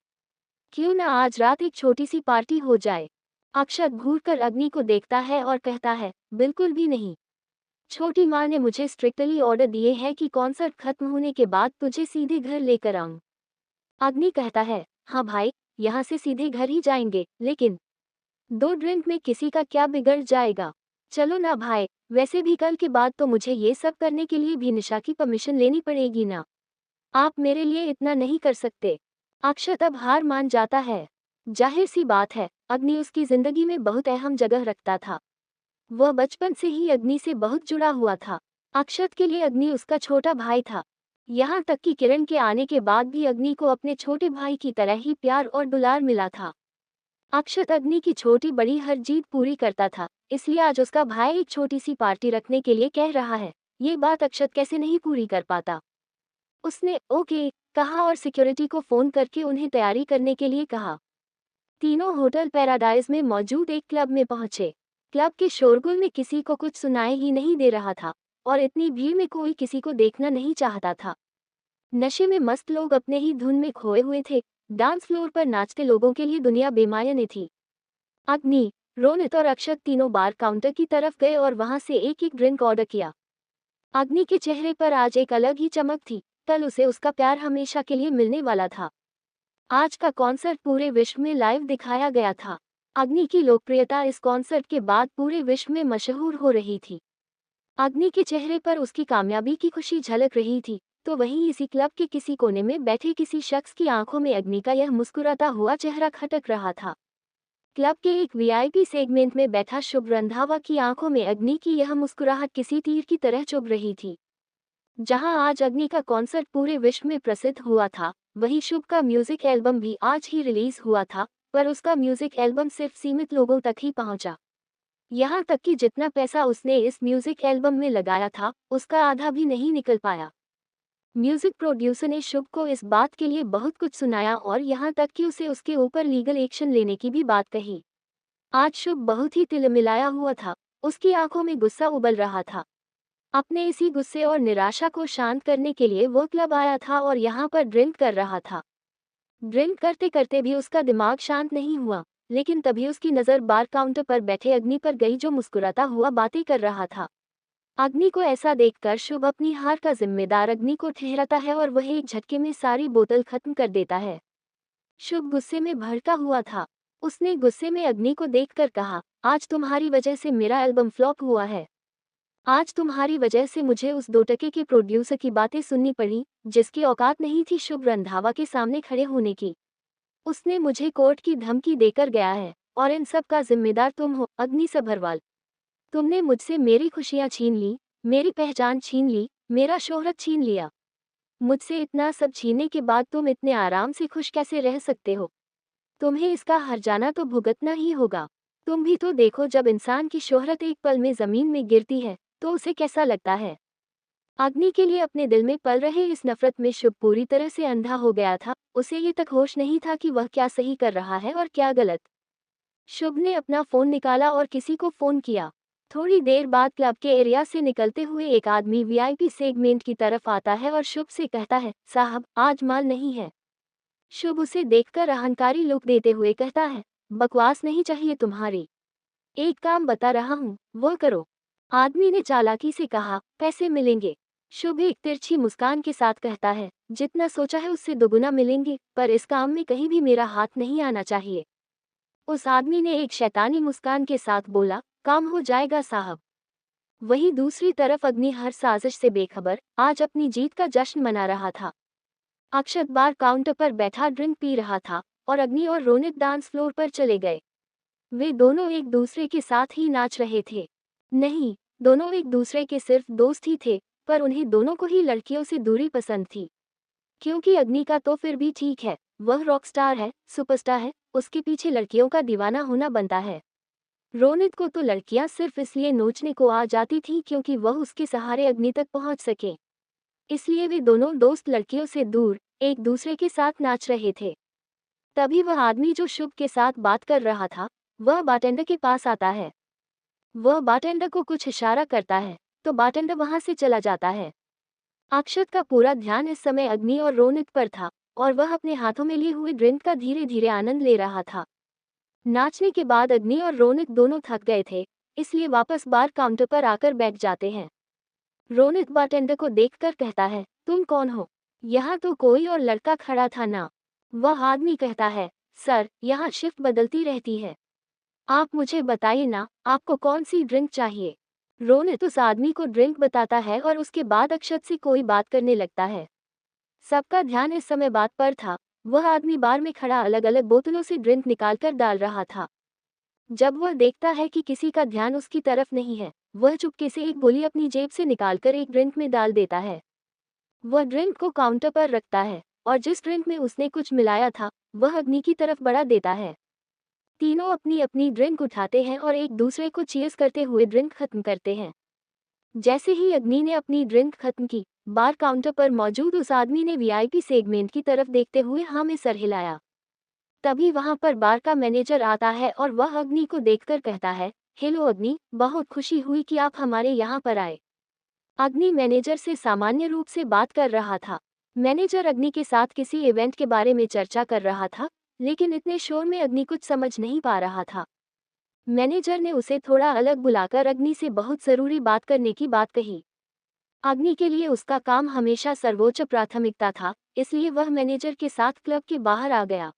क्यों ना आज रात एक छोटी सी पार्टी हो जाए। अक्षत घूरकर अग्नि को देखता है और कहता है, बिल्कुल भी नहीं। छोटी माँ ने मुझे स्ट्रिक्टली ऑर्डर दिए है कि कॉन्सर्ट खत्म होने के बाद तुझे सीधे घर लेकर आऊं। अग्नि कहता है, हाँ भाई, यहाँ से सीधे घर ही जाएंगे, लेकिन 2 ड्रिंक में किसी का क्या बिगड़ जाएगा। चलो ना भाई, वैसे भी कल के बाद तो मुझे ये सब करने के लिए भी निशा की परमिशन लेनी पड़ेगी ना। आप मेरे लिए इतना नहीं कर सकते। अक्षत अब हार मान जाता है। जाहिर सी बात है, अग्नि उसकी जिंदगी में बहुत अहम जगह रखता था। वह बचपन से ही अग्नि से बहुत जुड़ा हुआ था। अक्षत के लिए अग्नि उसका छोटा भाई था। यहाँ तक कि किरण के आने के बाद भी अग्नि को अपने छोटे भाई की तरह ही प्यार और दुलार मिला था। अक्षत अग्नि की छोटी बड़ी हर जीत पूरी करता था, इसलिए आज उसका भाई एक छोटी सी पार्टी रखने के लिए कह रहा है। ये बात अक्षत कैसे नहीं पूरी कर पाता। उसने ओके कहा और सिक्योरिटी को फोन करके उन्हें तैयारी करने के लिए कहा। तीनों होटल पैराडाइज में मौजूद एक क्लब में पहुंचे। क्लब के शोरगुल में किसी को कुछ सुनाई ही नहीं दे रहा था और इतनी भीड़ में कोई किसी को देखना नहीं चाहता था। नशे में मस्त लोग अपने ही धुन में खोए हुए थे। डांस फ्लोर पर नाचते लोगों के लिए दुनिया बेमायने थी। अग्नि, रोनित और अक्षत तीनों बार काउंटर की तरफ गए और वहां से एक एक ड्रिंक ऑर्डर किया। अग्नि के चेहरे पर आज एक अलग ही चमक थी। कल उसे उसका प्यार हमेशा के लिए मिलने वाला था। आज का कॉन्सर्ट पूरे विश्व में लाइव दिखाया गया था। अग्नि की लोकप्रियता इस कॉन्सर्ट के बाद पूरे विश्व में मशहूर हो रही थी। अग्नि के चेहरे पर उसकी कामयाबी की खुशी झलक रही थी, तो वहीं इसी क्लब के किसी कोने में बैठे किसी शख्स की आंखों में अग्नि का यह मुस्कुराता हुआ चेहरा खटक रहा था। क्लब के एक वीआईपी सेगमेंट में बैठा शुभ रंधावा की आंखों में अग्नि की यह मुस्कुराहट किसी तीर की तरह चुभ रही थी। जहां आज अग्नि का कॉन्सर्ट पूरे विश्व में प्रसिद्ध हुआ था, वहीं शुभ का म्यूजिक एल्बम भी आज ही रिलीज हुआ था, पर उसका म्यूजिक एल्बम सिर्फ सीमित लोगों तक ही पहुंचा। यहाँ तक कि जितना पैसा उसने इस म्यूजिक एल्बम में लगाया था, उसका आधा भी नहीं निकल पाया। म्यूजिक प्रोड्यूसर ने शुभ को इस बात के लिए बहुत कुछ सुनाया और यहाँ तक कि उसे उसके ऊपर लीगल एक्शन लेने की भी बात कही। आज शुभ बहुत ही तिलमिलाया हुआ था, उसकी आंखों में गुस्सा उबल रहा था। अपने इसी गुस्से और निराशा को शांत करने के लिए वो क्लब आया था और यहाँ पर ड्रिंक कर रहा था। ड्रिंक करते करते भी उसका दिमाग शांत नहीं हुआ, लेकिन तभी उसकी नज़र बार काउंटर पर बैठे अग्नि पर गई, जो मुस्कुराता हुआ बातें कर रहा था। अग्नि को ऐसा देखकर शुभ अपनी हार का जिम्मेदार अग्नि को ठहराता है और वह एक झटके में सारी बोतल खत्म कर देता है। शुभ गुस्से में भड़का हुआ था। उसने गुस्से में अग्नि को देखकर कहा, आज तुम्हारी वजह से मेरा एल्बम फ्लॉप हुआ है। आज तुम्हारी वजह से मुझे उस 2 टके के प्रोड्यूसर की बातें सुननी पड़ी, जिसकी औकात नहीं थी शुभ रंधावा के सामने खड़े होने की। उसने मुझे कोर्ट की धमकी देकर गया है और इन सब का जिम्मेदार तुम हो, अग्नि सभरवाल। तुमने मुझसे मेरी खुशियां छीन ली, मेरी पहचान छीन ली, मेरा शोहरत छीन लिया। मुझसे इतना सब छीनने के बाद तुम इतने आराम से खुश कैसे रह सकते हो? तुम्हें इसका हर्जाना तो भुगतना ही होगा। तुम भी तो देखो, जब इंसान की शोहरत एक पल में जमीन में गिरती है तो उसे कैसा लगता है। अग्नि के लिए अपने दिल में पल रहे इस नफरत में शुभ पूरी तरह से अंधा हो गया था। उसे ये तक होश नहीं था कि वह क्या सही कर रहा है और क्या गलत। शुभ ने अपना फोन निकाला और किसी को फोन किया। थोड़ी देर बाद क्लब के एरिया से निकलते हुए एक आदमी वीआईपी सेगमेंट की तरफ आता है और शुभ से कहता है, साहब आज माल नहीं है। शुभ उसे देखकर अहंकारी लुक देते हुए कहता है, बकवास नहीं चाहिए तुम्हारी, एक काम बता रहा हूँ वो करो। आदमी ने चालाकी से कहा, पैसे मिलेंगे। शुभ एक तिरछी मुस्कान के साथ कहता है, जितना सोचा है उससे दोगुना मिलेंगे, पर इस काम में कहीं भी मेरा हाथ नहीं आना चाहिए। उस आदमी ने एक शैतानी मुस्कान के साथ बोला, काम हो जाएगा साहब। वहीं दूसरी तरफ अग्नि हर साजिश से बेखबर आज अपनी जीत का जश्न मना रहा था। अक्षत बार काउंटर पर बैठा ड्रिंक पी रहा था और अग्नि और रोनित डांस फ्लोर पर चले गए। वे दोनों एक दूसरे के साथ ही नाच रहे थे। नहीं, दोनों एक दूसरे के सिर्फ दोस्त ही थे, पर उन्हें दोनों को ही लड़कियों से दूरी पसंद थी। क्योंकि अग्नि का तो फिर भी ठीक है, वह रॉकस्टार है, सुपरस्टार है, उसके पीछे लड़कियों का दीवाना होना बनता है। रोनित को तो लड़कियां सिर्फ इसलिए नोचने को आ जाती थी क्योंकि वह उसके सहारे अग्नि तक पहुंच सके। इसलिए वे दोनों दोस्त लड़कियों से दूर एक दूसरे के साथ नाच रहे थे। तभी वह आदमी जो शुभ के साथ बात कर रहा था, वह बारटेंडर के पास आता है। वह बारटेंडर को कुछ इशारा करता है, तो बारटेंडर वहां से चला जाता है। अक्षत का पूरा ध्यान इस समय अग्नि और रोनित पर था और वह अपने हाथों में लिए हुए ड्रिंक का धीरे धीरे आनंद ले रहा था। नाचने के बाद अग्नि और रोनित दोनों थक गए थे, इसलिए वापस बार काउंटर पर आकर बैठ जाते हैं। रोनित बारटेंडर को देखकर कहता है, तुम कौन हो? यहाँ तो कोई और लड़का खड़ा था ना? वह आदमी कहता है, सर यहाँ शिफ्ट बदलती रहती है। आप मुझे बताइए ना, आपको कौन सी ड्रिंक चाहिए? रोनित उस आदमी को ड्रिंक बताता है और उसके बाद अक्षत से कोई बात करने लगता है। सबका ध्यान इस समय बात पर था। वह आदमी बार में खड़ा अलग अलग बोतलों से ड्रिंक निकालकर डाल रहा था। जब वह देखता है कि किसी का ध्यान उसकी तरफ नहीं है, वह चुपके से एक गोली अपनी जेब से निकालकर एक ड्रिंक में डाल देता है। वह ड्रिंक को काउंटर पर रखता है और जिस ड्रिंक में उसने कुछ मिलाया था, वह अग्नि की तरफ बढ़ा देता है। तीनों अपनी अपनी ड्रिंक उठाते हैं और एक दूसरे को चीयर्स करते हुए ड्रिंक खत्म करते हैं। जैसे ही अग्नि ने अपनी ड्रिंक खत्म की, बार काउंटर पर मौजूद उस आदमी ने वीआईपी सेगमेंट की तरफ देखते हुए हाँ में सर हिलाया। तभी वहां पर बार का मैनेजर आता है और वह अग्नि को देखकर कहता है, हेलो अग्नि, बहुत खुशी हुई कि आप हमारे यहाँ पर आए। अग्नि मैनेजर से सामान्य रूप से बात कर रहा था। मैनेजर अग्नि के साथ किसी इवेंट के बारे में चर्चा कर रहा था, लेकिन इतने शोर में अग्नि कुछ समझ नहीं पा रहा था। मैनेजर ने उसे थोड़ा अलग बुलाकर अग्नि से बहुत जरूरी बात करने की बात कही। अग्नि के लिए उसका काम हमेशा सर्वोच्च प्राथमिकता था, इसलिए वह मैनेजर के साथ क्लब के बाहर आ गया।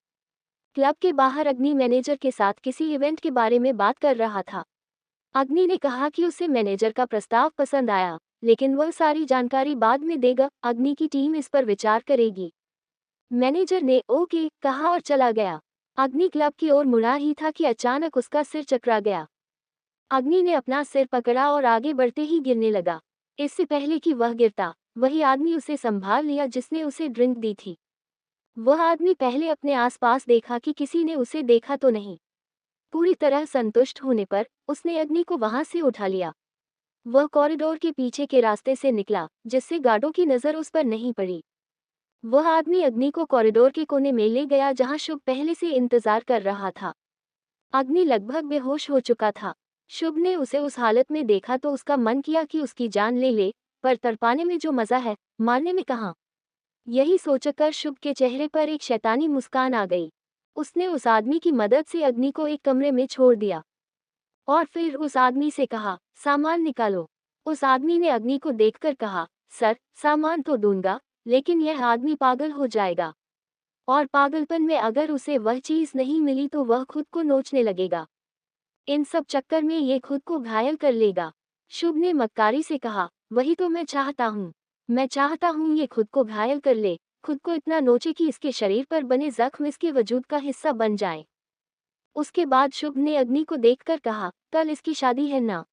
क्लब के बाहर अग्नि मैनेजर के साथ किसी इवेंट के बारे में बात कर रहा था। अग्नि ने कहा कि उसे मैनेजर का प्रस्ताव पसंद आया, लेकिन वह सारी जानकारी बाद में देगा, अग्नि की टीम इस पर विचार करेगी। मैनेजर ने ओके कहा और चला गया। अग्नि क्लब की ओर मुड़ा ही था कि अचानक उसका सिर चकरा गया। अग्नि ने अपना सिर पकड़ा और आगे बढ़ते ही गिरने लगा। इससे पहले कि वह गिरता, वही आदमी उसे संभाल लिया जिसने उसे ड्रिंक दी थी। वह आदमी पहले अपने आसपास देखा कि किसी ने उसे देखा तो नहीं। पूरी तरह संतुष्ट होने पर उसने अग्नि को वहां से उठा लिया। वह कॉरिडोर के पीछे के रास्ते से निकला, जिससे गार्डों की नजर उस पर नहीं पड़ी। वह आदमी अग्नि को कॉरिडोर के कोने में ले गया जहां शुभ पहले से इंतजार कर रहा था। अग्नि लगभग बेहोश हो चुका था। शुभ ने उसे उस हालत में देखा तो उसका मन किया कि उसकी जान ले ले, पर तड़पाने में जो मजा है, मारने में कहाँ। यही सोचकर शुभ के चेहरे पर एक शैतानी मुस्कान आ गई। उसने उस आदमी की मदद से अग्नि को एक कमरे में छोड़ दिया और फिर उस आदमी से कहा, सामान निकालो। उस आदमी ने अग्नि को देखकर कहा, सर, सामान तो दूंगा, लेकिन यह आदमी पागल हो जाएगा और पागलपन में अगर उसे वह चीज नहीं मिली तो वह खुद को नोचने लगेगा। इन सब चक्कर में ये खुद को घायल कर लेगा। शुभ ने मक्कारी से कहा, वही तो मैं चाहता हूँ। मैं चाहता हूँ ये खुद को घायल कर ले, खुद को इतना नोचे कि इसके शरीर पर बने जख्म इसके वजूद का हिस्सा बन जाए। उसके बाद शुभ ने अग्नि को देखकर कहा, कल इसकी शादी है ना।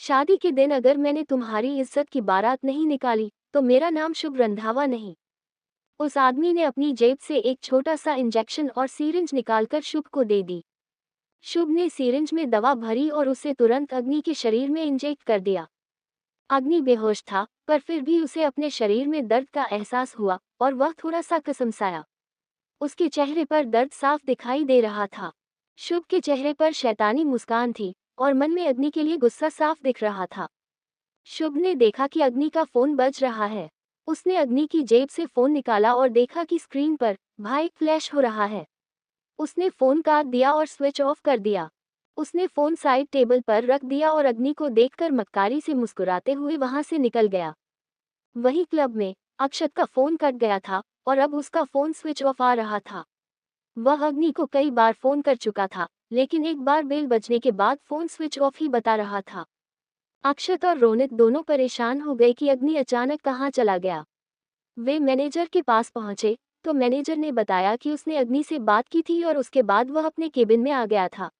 शादी के दिन अगर मैंने तुम्हारी इज्जत की बारात नहीं निकाली तो मेरा नाम शुभ रंधावा नहीं। उस आदमी ने अपनी जेब से एक छोटा सा इंजेक्शन और सीरिंज निकालकर शुभ को दे दी। शुभ ने सीरिंज में दवा भरी और उसे तुरंत अग्नि के शरीर में इंजेक्ट कर दिया। अग्नि बेहोश था, पर फिर भी उसे अपने शरीर में दर्द का एहसास हुआ और वह थोड़ा सा कसमसाया। उसके चेहरे पर दर्द साफ दिखाई दे रहा था। शुभ के चेहरे पर शैतानी मुस्कान थी और मन में अग्नि के लिए गुस्सा साफ दिख रहा था। शुभ ने देखा कि अग्नि का फोन बज रहा है। उसने अग्नि की जेब से फोन निकाला और देखा कि स्क्रीन पर भाई फ्लैश हो रहा है। उसने फोन काट दिया और स्विच ऑफ कर दिया। उसने फोन साइड टेबल पर रख दिया और अग्नि को देखकर मक्कारी से मुस्कुराते हुए वहां से निकल गया। वही क्लब में अक्षत का फोन कट गया था और अब उसका फोन स्विच ऑफ आ रहा था। वह अग्नि को कई बार फोन कर चुका था, लेकिन एक बार बेल बजने के बाद फोन स्विच ऑफ ही बता रहा था। अक्षत और रोनित दोनों परेशान हो गए कि अग्नि अचानक कहाँ चला गया। वे मैनेजर के पास पहुंचे तो मैनेजर ने बताया कि उसने अग्नि से बात की थी और उसके बाद वह अपने केबिन में आ गया था।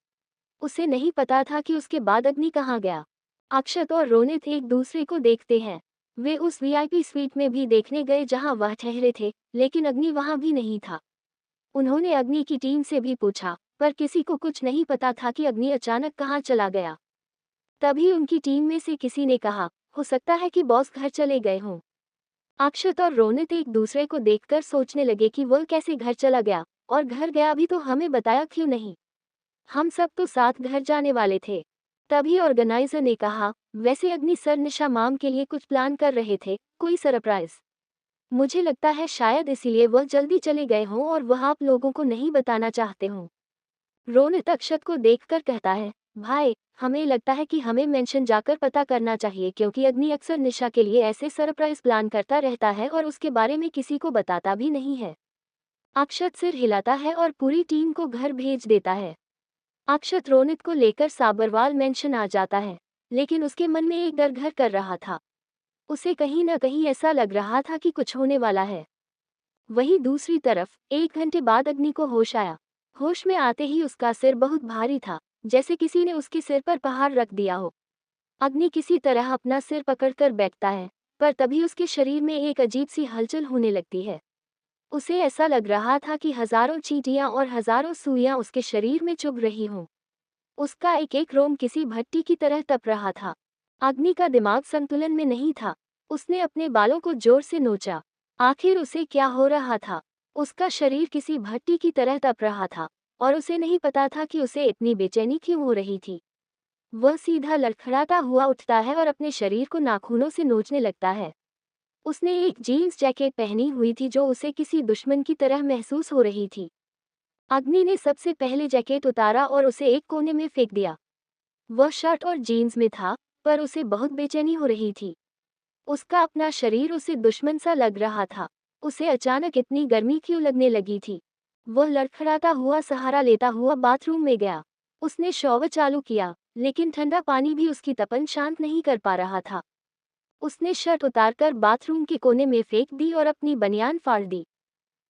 उसे नहीं पता था कि उसके बाद अग्नि कहाँ गया। अक्षत और रोनित एक दूसरे को देखते हैं। वे उस वीआईपी स्वीट में भी देखने गए जहां वह ठहरे थे, लेकिन अग्नि वहां भी नहीं था। उन्होंने अग्नि की टीम से भी पूछा, पर किसी को कुछ नहीं पता था कि अग्नि अचानक कहाँ चला गया। तभी उनकी टीम में से किसी ने कहा, हो सकता है कि बॉस घर चले गए हों। अक्षत और रोनित एक दूसरे को देखकर सोचने लगे कि वह कैसे घर चला गया, और घर गया भी तो हमें बताया क्यों नहीं। हम सब तो साथ घर जाने वाले थे। तभी ऑर्गेनाइजर ने कहा, वैसे अग्नि सर निशा माम के लिए कुछ प्लान कर रहे थे, कोई सरप्राइज। मुझे लगता है शायद इसीलिए वह जल्दी चले गए हों और वह आप लोगों को नहीं बताना चाहते हों। रोनित अक्षत को देखकर कहता है, भाई, हमें लगता है कि हमें मेंशन जाकर पता करना चाहिए क्योंकि अग्नि अक्सर निशा के लिए ऐसे सरप्राइज प्लान करता रहता है और उसके बारे में किसी को बताता भी नहीं है। अक्षत सिर हिलाता है और पूरी टीम को घर भेज देता है। अक्षत रोनित को लेकर साबरवाल मेंशन आ जाता है, लेकिन उसके मन में एक डर घर कर रहा था। उसे कहीं न कहीं ऐसा लग रहा था कि कुछ होने वाला है। वहीं दूसरी तरफ 1 घंटे बाद अग्नि को होश आया। होश में आते ही उसका सिर बहुत भारी था, जैसे किसी ने उसके सिर पर पहाड़ रख दिया हो। अग्नि किसी तरह अपना सिर पकड़कर बैठता है, पर तभी उसके शरीर में एक अजीब सी हलचल होने लगती है। उसे ऐसा लग रहा था कि हजारों चींटियां और हजारों सुइयां उसके शरीर में चुभ रही हों। उसका एक एक रोम किसी भट्टी की तरह तप रहा था। अग्नि का दिमाग संतुलन में नहीं था। उसने अपने बालों को जोर से नोचा। आखिर उसे क्या हो रहा था? उसका शरीर किसी भट्टी की तरह तप रहा था और उसे नहीं पता था कि उसे इतनी बेचैनी क्यों हो रही थी। वह सीधा लड़खड़ाता हुआ उठता है और अपने शरीर को नाखूनों से नोचने लगता है। उसने एक जीन्स जैकेट पहनी हुई थी जो उसे किसी दुश्मन की तरह महसूस हो रही थी। अग्नि ने सबसे पहले जैकेट उतारा और उसे एक कोने में फेंक दिया। वह शर्ट और जीन्स में था, पर उसे बहुत बेचैनी हो रही थी। उसका अपना शरीर उसे दुश्मन सा लग रहा था। उसे अचानक इतनी गर्मी क्यों लगने लगी थी? वह लड़खड़ाता हुआ सहारा लेता हुआ बाथरूम में गया। उसने शॉवर चालू किया, लेकिन ठंडा पानी भी उसकी तपन शांत नहीं कर पा रहा था। उसने शर्ट उतारकर बाथरूम के कोने में फेंक दी और अपनी बनियान फाड़ दी।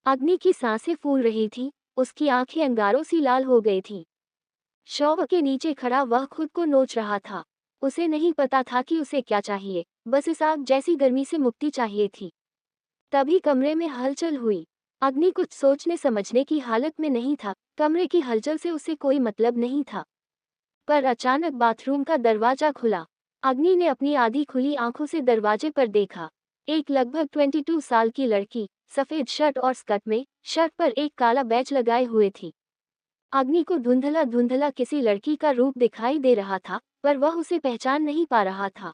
अग्नि की सांसें फूल रही थी, उसकी आंखें अंगारों सी लाल हो गई थी। शॉवर के नीचे खड़ा वह खुद को नोच रहा था। उसे नहीं पता था कि उसे क्या चाहिए, बस इस आग जैसी गर्मी से मुक्ति चाहिए थी। तभी कमरे में हलचल हुई। अग्नि कुछ सोचने समझने की हालत में नहीं था। कमरे की हलचल से उसे कोई मतलब नहीं था। पर अचानक बाथरूम का दरवाजा खुला। अग्नि ने अपनी आधी खुली आंखों से दरवाजे पर देखा। एक लगभग 22 साल की लड़की, सफेद शर्ट और स्कर्ट में, शर्ट पर एक काला बैच लगाए हुए थी। अग्नि को धुंधला धुंधला किसी लड़की का रूप दिखाई दे रहा था, पर वह उसे पहचान नहीं पा रहा था।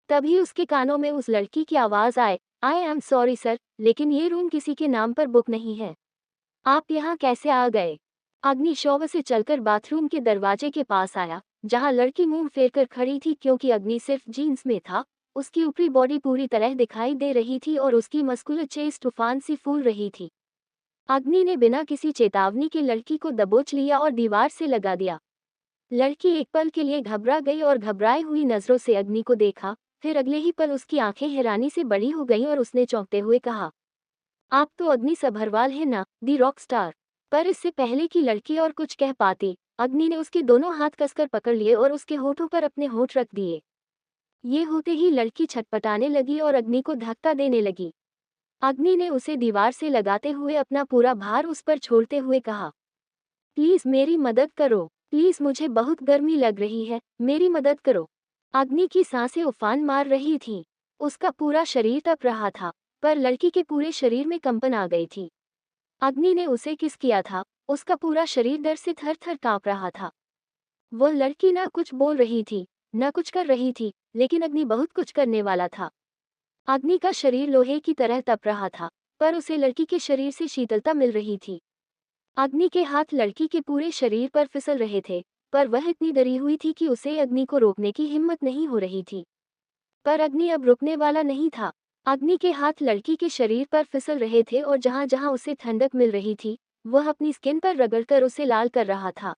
तभी उसके कानों में उस लड़की की आवाज आए, आई एम सॉरी सर, लेकिन ये रूम किसी के नाम पर बुक नहीं है। आप यहाँ कैसे आ गए? अग्नि शॉवर से चलकर बाथरूम के दरवाजे के पास आया, जहाँ लड़की मुंह फेरकर खड़ी थी क्योंकि अग्नि सिर्फ जीन्स में था। उसकी ऊपरी बॉडी पूरी तरह दिखाई दे रही थी और उसकी मस्कुलर चेस्ट तूफान सी फूल रही थी। अग्नि ने बिना किसी चेतावनी के लड़की को दबोच लिया और दीवार से लगा दिया। लड़की एक पल के लिए घबरा गई और घबराई हुई नजरों से अग्नि को देखा। फिर अगले ही पल उसकी आंखें हैरानी से बड़ी हो गईं और उसने चौंकते हुए कहा, आप तो अग्नि सभरवाल है ना, दी रॉक स्टार। पर इससे पहले कि लड़की और कुछ कह पाती, अग्नि ने उसके दोनों हाथ कसकर पकड़ लिए और उसके होठों पर अपने होठ रख दिए। ये होते ही लड़की छटपटाने लगी और अग्नि को धक्का देने लगी। अग्नि ने उसे दीवार से लगाते हुए अपना पूरा भार उस पर छोड़ते हुए कहा, प्लीज मेरी मदद करो, प्लीज मुझे बहुत गर्मी लग रही है, मेरी मदद करो। अग्नि की सांसें उफान मार रही थीं। उसका पूरा शरीर तप रहा था, पर लड़की के पूरे शरीर में कंपन आ गई थी। अग्नि ने उसे किस किया था, उसका पूरा शरीर डर से थर थर कांप रहा था। वह लड़की न कुछ बोल रही थी, न कुछ कर रही थी, लेकिन अग्नि बहुत कुछ करने वाला था। अग्नि का शरीर लोहे की तरह तप रहा था, पर उसे लड़की के शरीर से शीतलता मिल रही थी। अग्नि के हाथ लड़की के पूरे शरीर पर फिसल रहे थे, पर वह इतनी डरी हुई थी कि उसे अग्नि को रोकने की हिम्मत नहीं हो रही थी। पर अग्नि अब रुकने वाला नहीं था। अग्नि के हाथ लड़की के शरीर पर फिसल रहे थे और जहां जहां उसे ठंडक मिल रही थी, वह अपनी स्किन पर रगड़कर उसे लाल कर रहा था।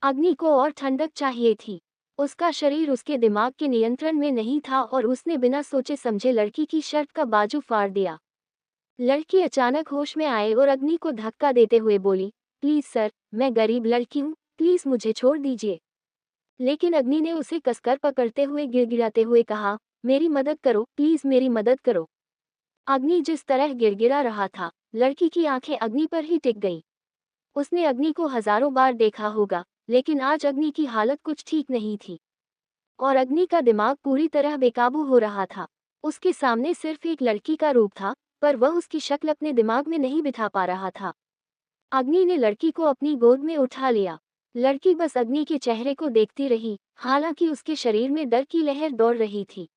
अग्नि को और ठंडक चाहिए थी। उसका शरीर उसके दिमाग के नियंत्रण में नहीं था और उसने बिना सोचे समझे लड़की की शर्ट का बाजू फाड़ दिया। लड़की अचानक होश में आए और अग्नि को धक्का देते हुए बोली, प्लीज सर, मैं गरीब लड़की हूँ, प्लीज मुझे छोड़ दीजिए। लेकिन अग्नि ने उसे कसकर पकड़ते हुए गिड़गिड़ाते हुए कहा, मेरी मदद करो, प्लीज मेरी मदद करो। अग्नि जिस तरह गिड़गिड़ा रहा था, लड़की की आंखें अग्नि पर ही टिक गई। उसने अग्नि को हजारों बार देखा होगा, लेकिन आज अग्नि की हालत कुछ ठीक नहीं थी और अग्नि का दिमाग पूरी तरह बेकाबू हो रहा था। उसके सामने सिर्फ एक लड़की का रूप था, पर वह उसकी शक्ल अपने दिमाग में नहीं बिठा पा रहा था। अग्नि ने लड़की को अपनी गोद में उठा लिया। लड़की बस अग्नि के चेहरे को देखती रही, हालांकि उसके शरीर में डर की लहर दौड़ रही थी।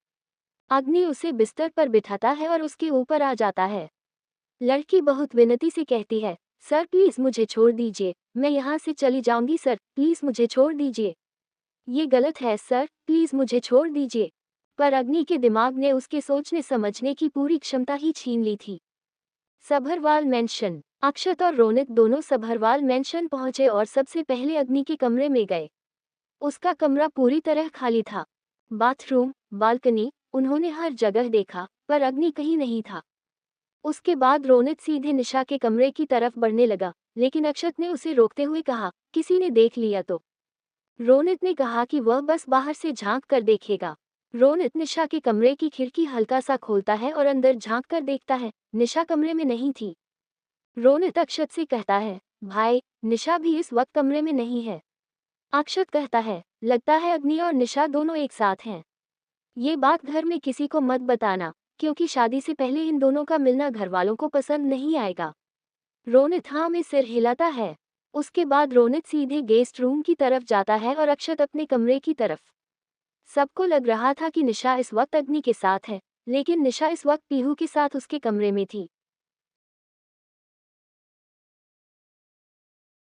अग्नि उसे बिस्तर पर बिठाता है और उसके ऊपर आ जाता है। लड़की बहुत विनती से कहती है, सर प्लीज मुझे छोड़ दीजिए, मैं यहाँ से चली जाऊंगी सर, प्लीज मुझे छोड़ दीजिए। ये गलत है सर, प्लीज मुझे छोड़ दीजिए। पर अग्नि के दिमाग ने उसके सोचने समझने की पूरी क्षमता ही छीन ली थी। सभरवाल मेंशन। अक्षत और रौनक दोनों सभरवाल मेंशन पहुंचे और सबसे पहले अग्नि के कमरे में गए। उसका कमरा पूरी तरह खाली था। बाथरूम, बालकनी, उन्होंने हर जगह देखा, पर अग्नि कहीं नहीं था। उसके बाद रौनक सीधे निशा के कमरे की तरफ बढ़ने लगा, लेकिन अक्षत ने उसे रोकते हुए कहा, किसी ने देख लिया तो। रौनक ने कहा कि वह बस बाहर से झांक कर देखेगा। रौनक निशा के कमरे की खिड़की हल्का सा खोलता है और अंदर झांक कर देखता है। निशा कमरे में नहीं थी। रोनित अक्षत से कहता है, भाई, निशा भी इस वक्त कमरे में नहीं है। अक्षत कहता है, लगता है अग्नि और निशा दोनों एक साथ हैं। ये बात घर में किसी को मत बताना, क्योंकि शादी से पहले इन दोनों का मिलना घर वालों को पसंद नहीं आएगा। रोनित हाँ में सिर हिलाता है। उसके बाद रोनित सीधे गेस्ट रूम की तरफ जाता है और अक्षत अपने कमरे की तरफ। सबको लग रहा था कि निशा इस वक्त अग्नि के साथ है, लेकिन निशा इस वक्त पीहू के साथ उसके कमरे में थी।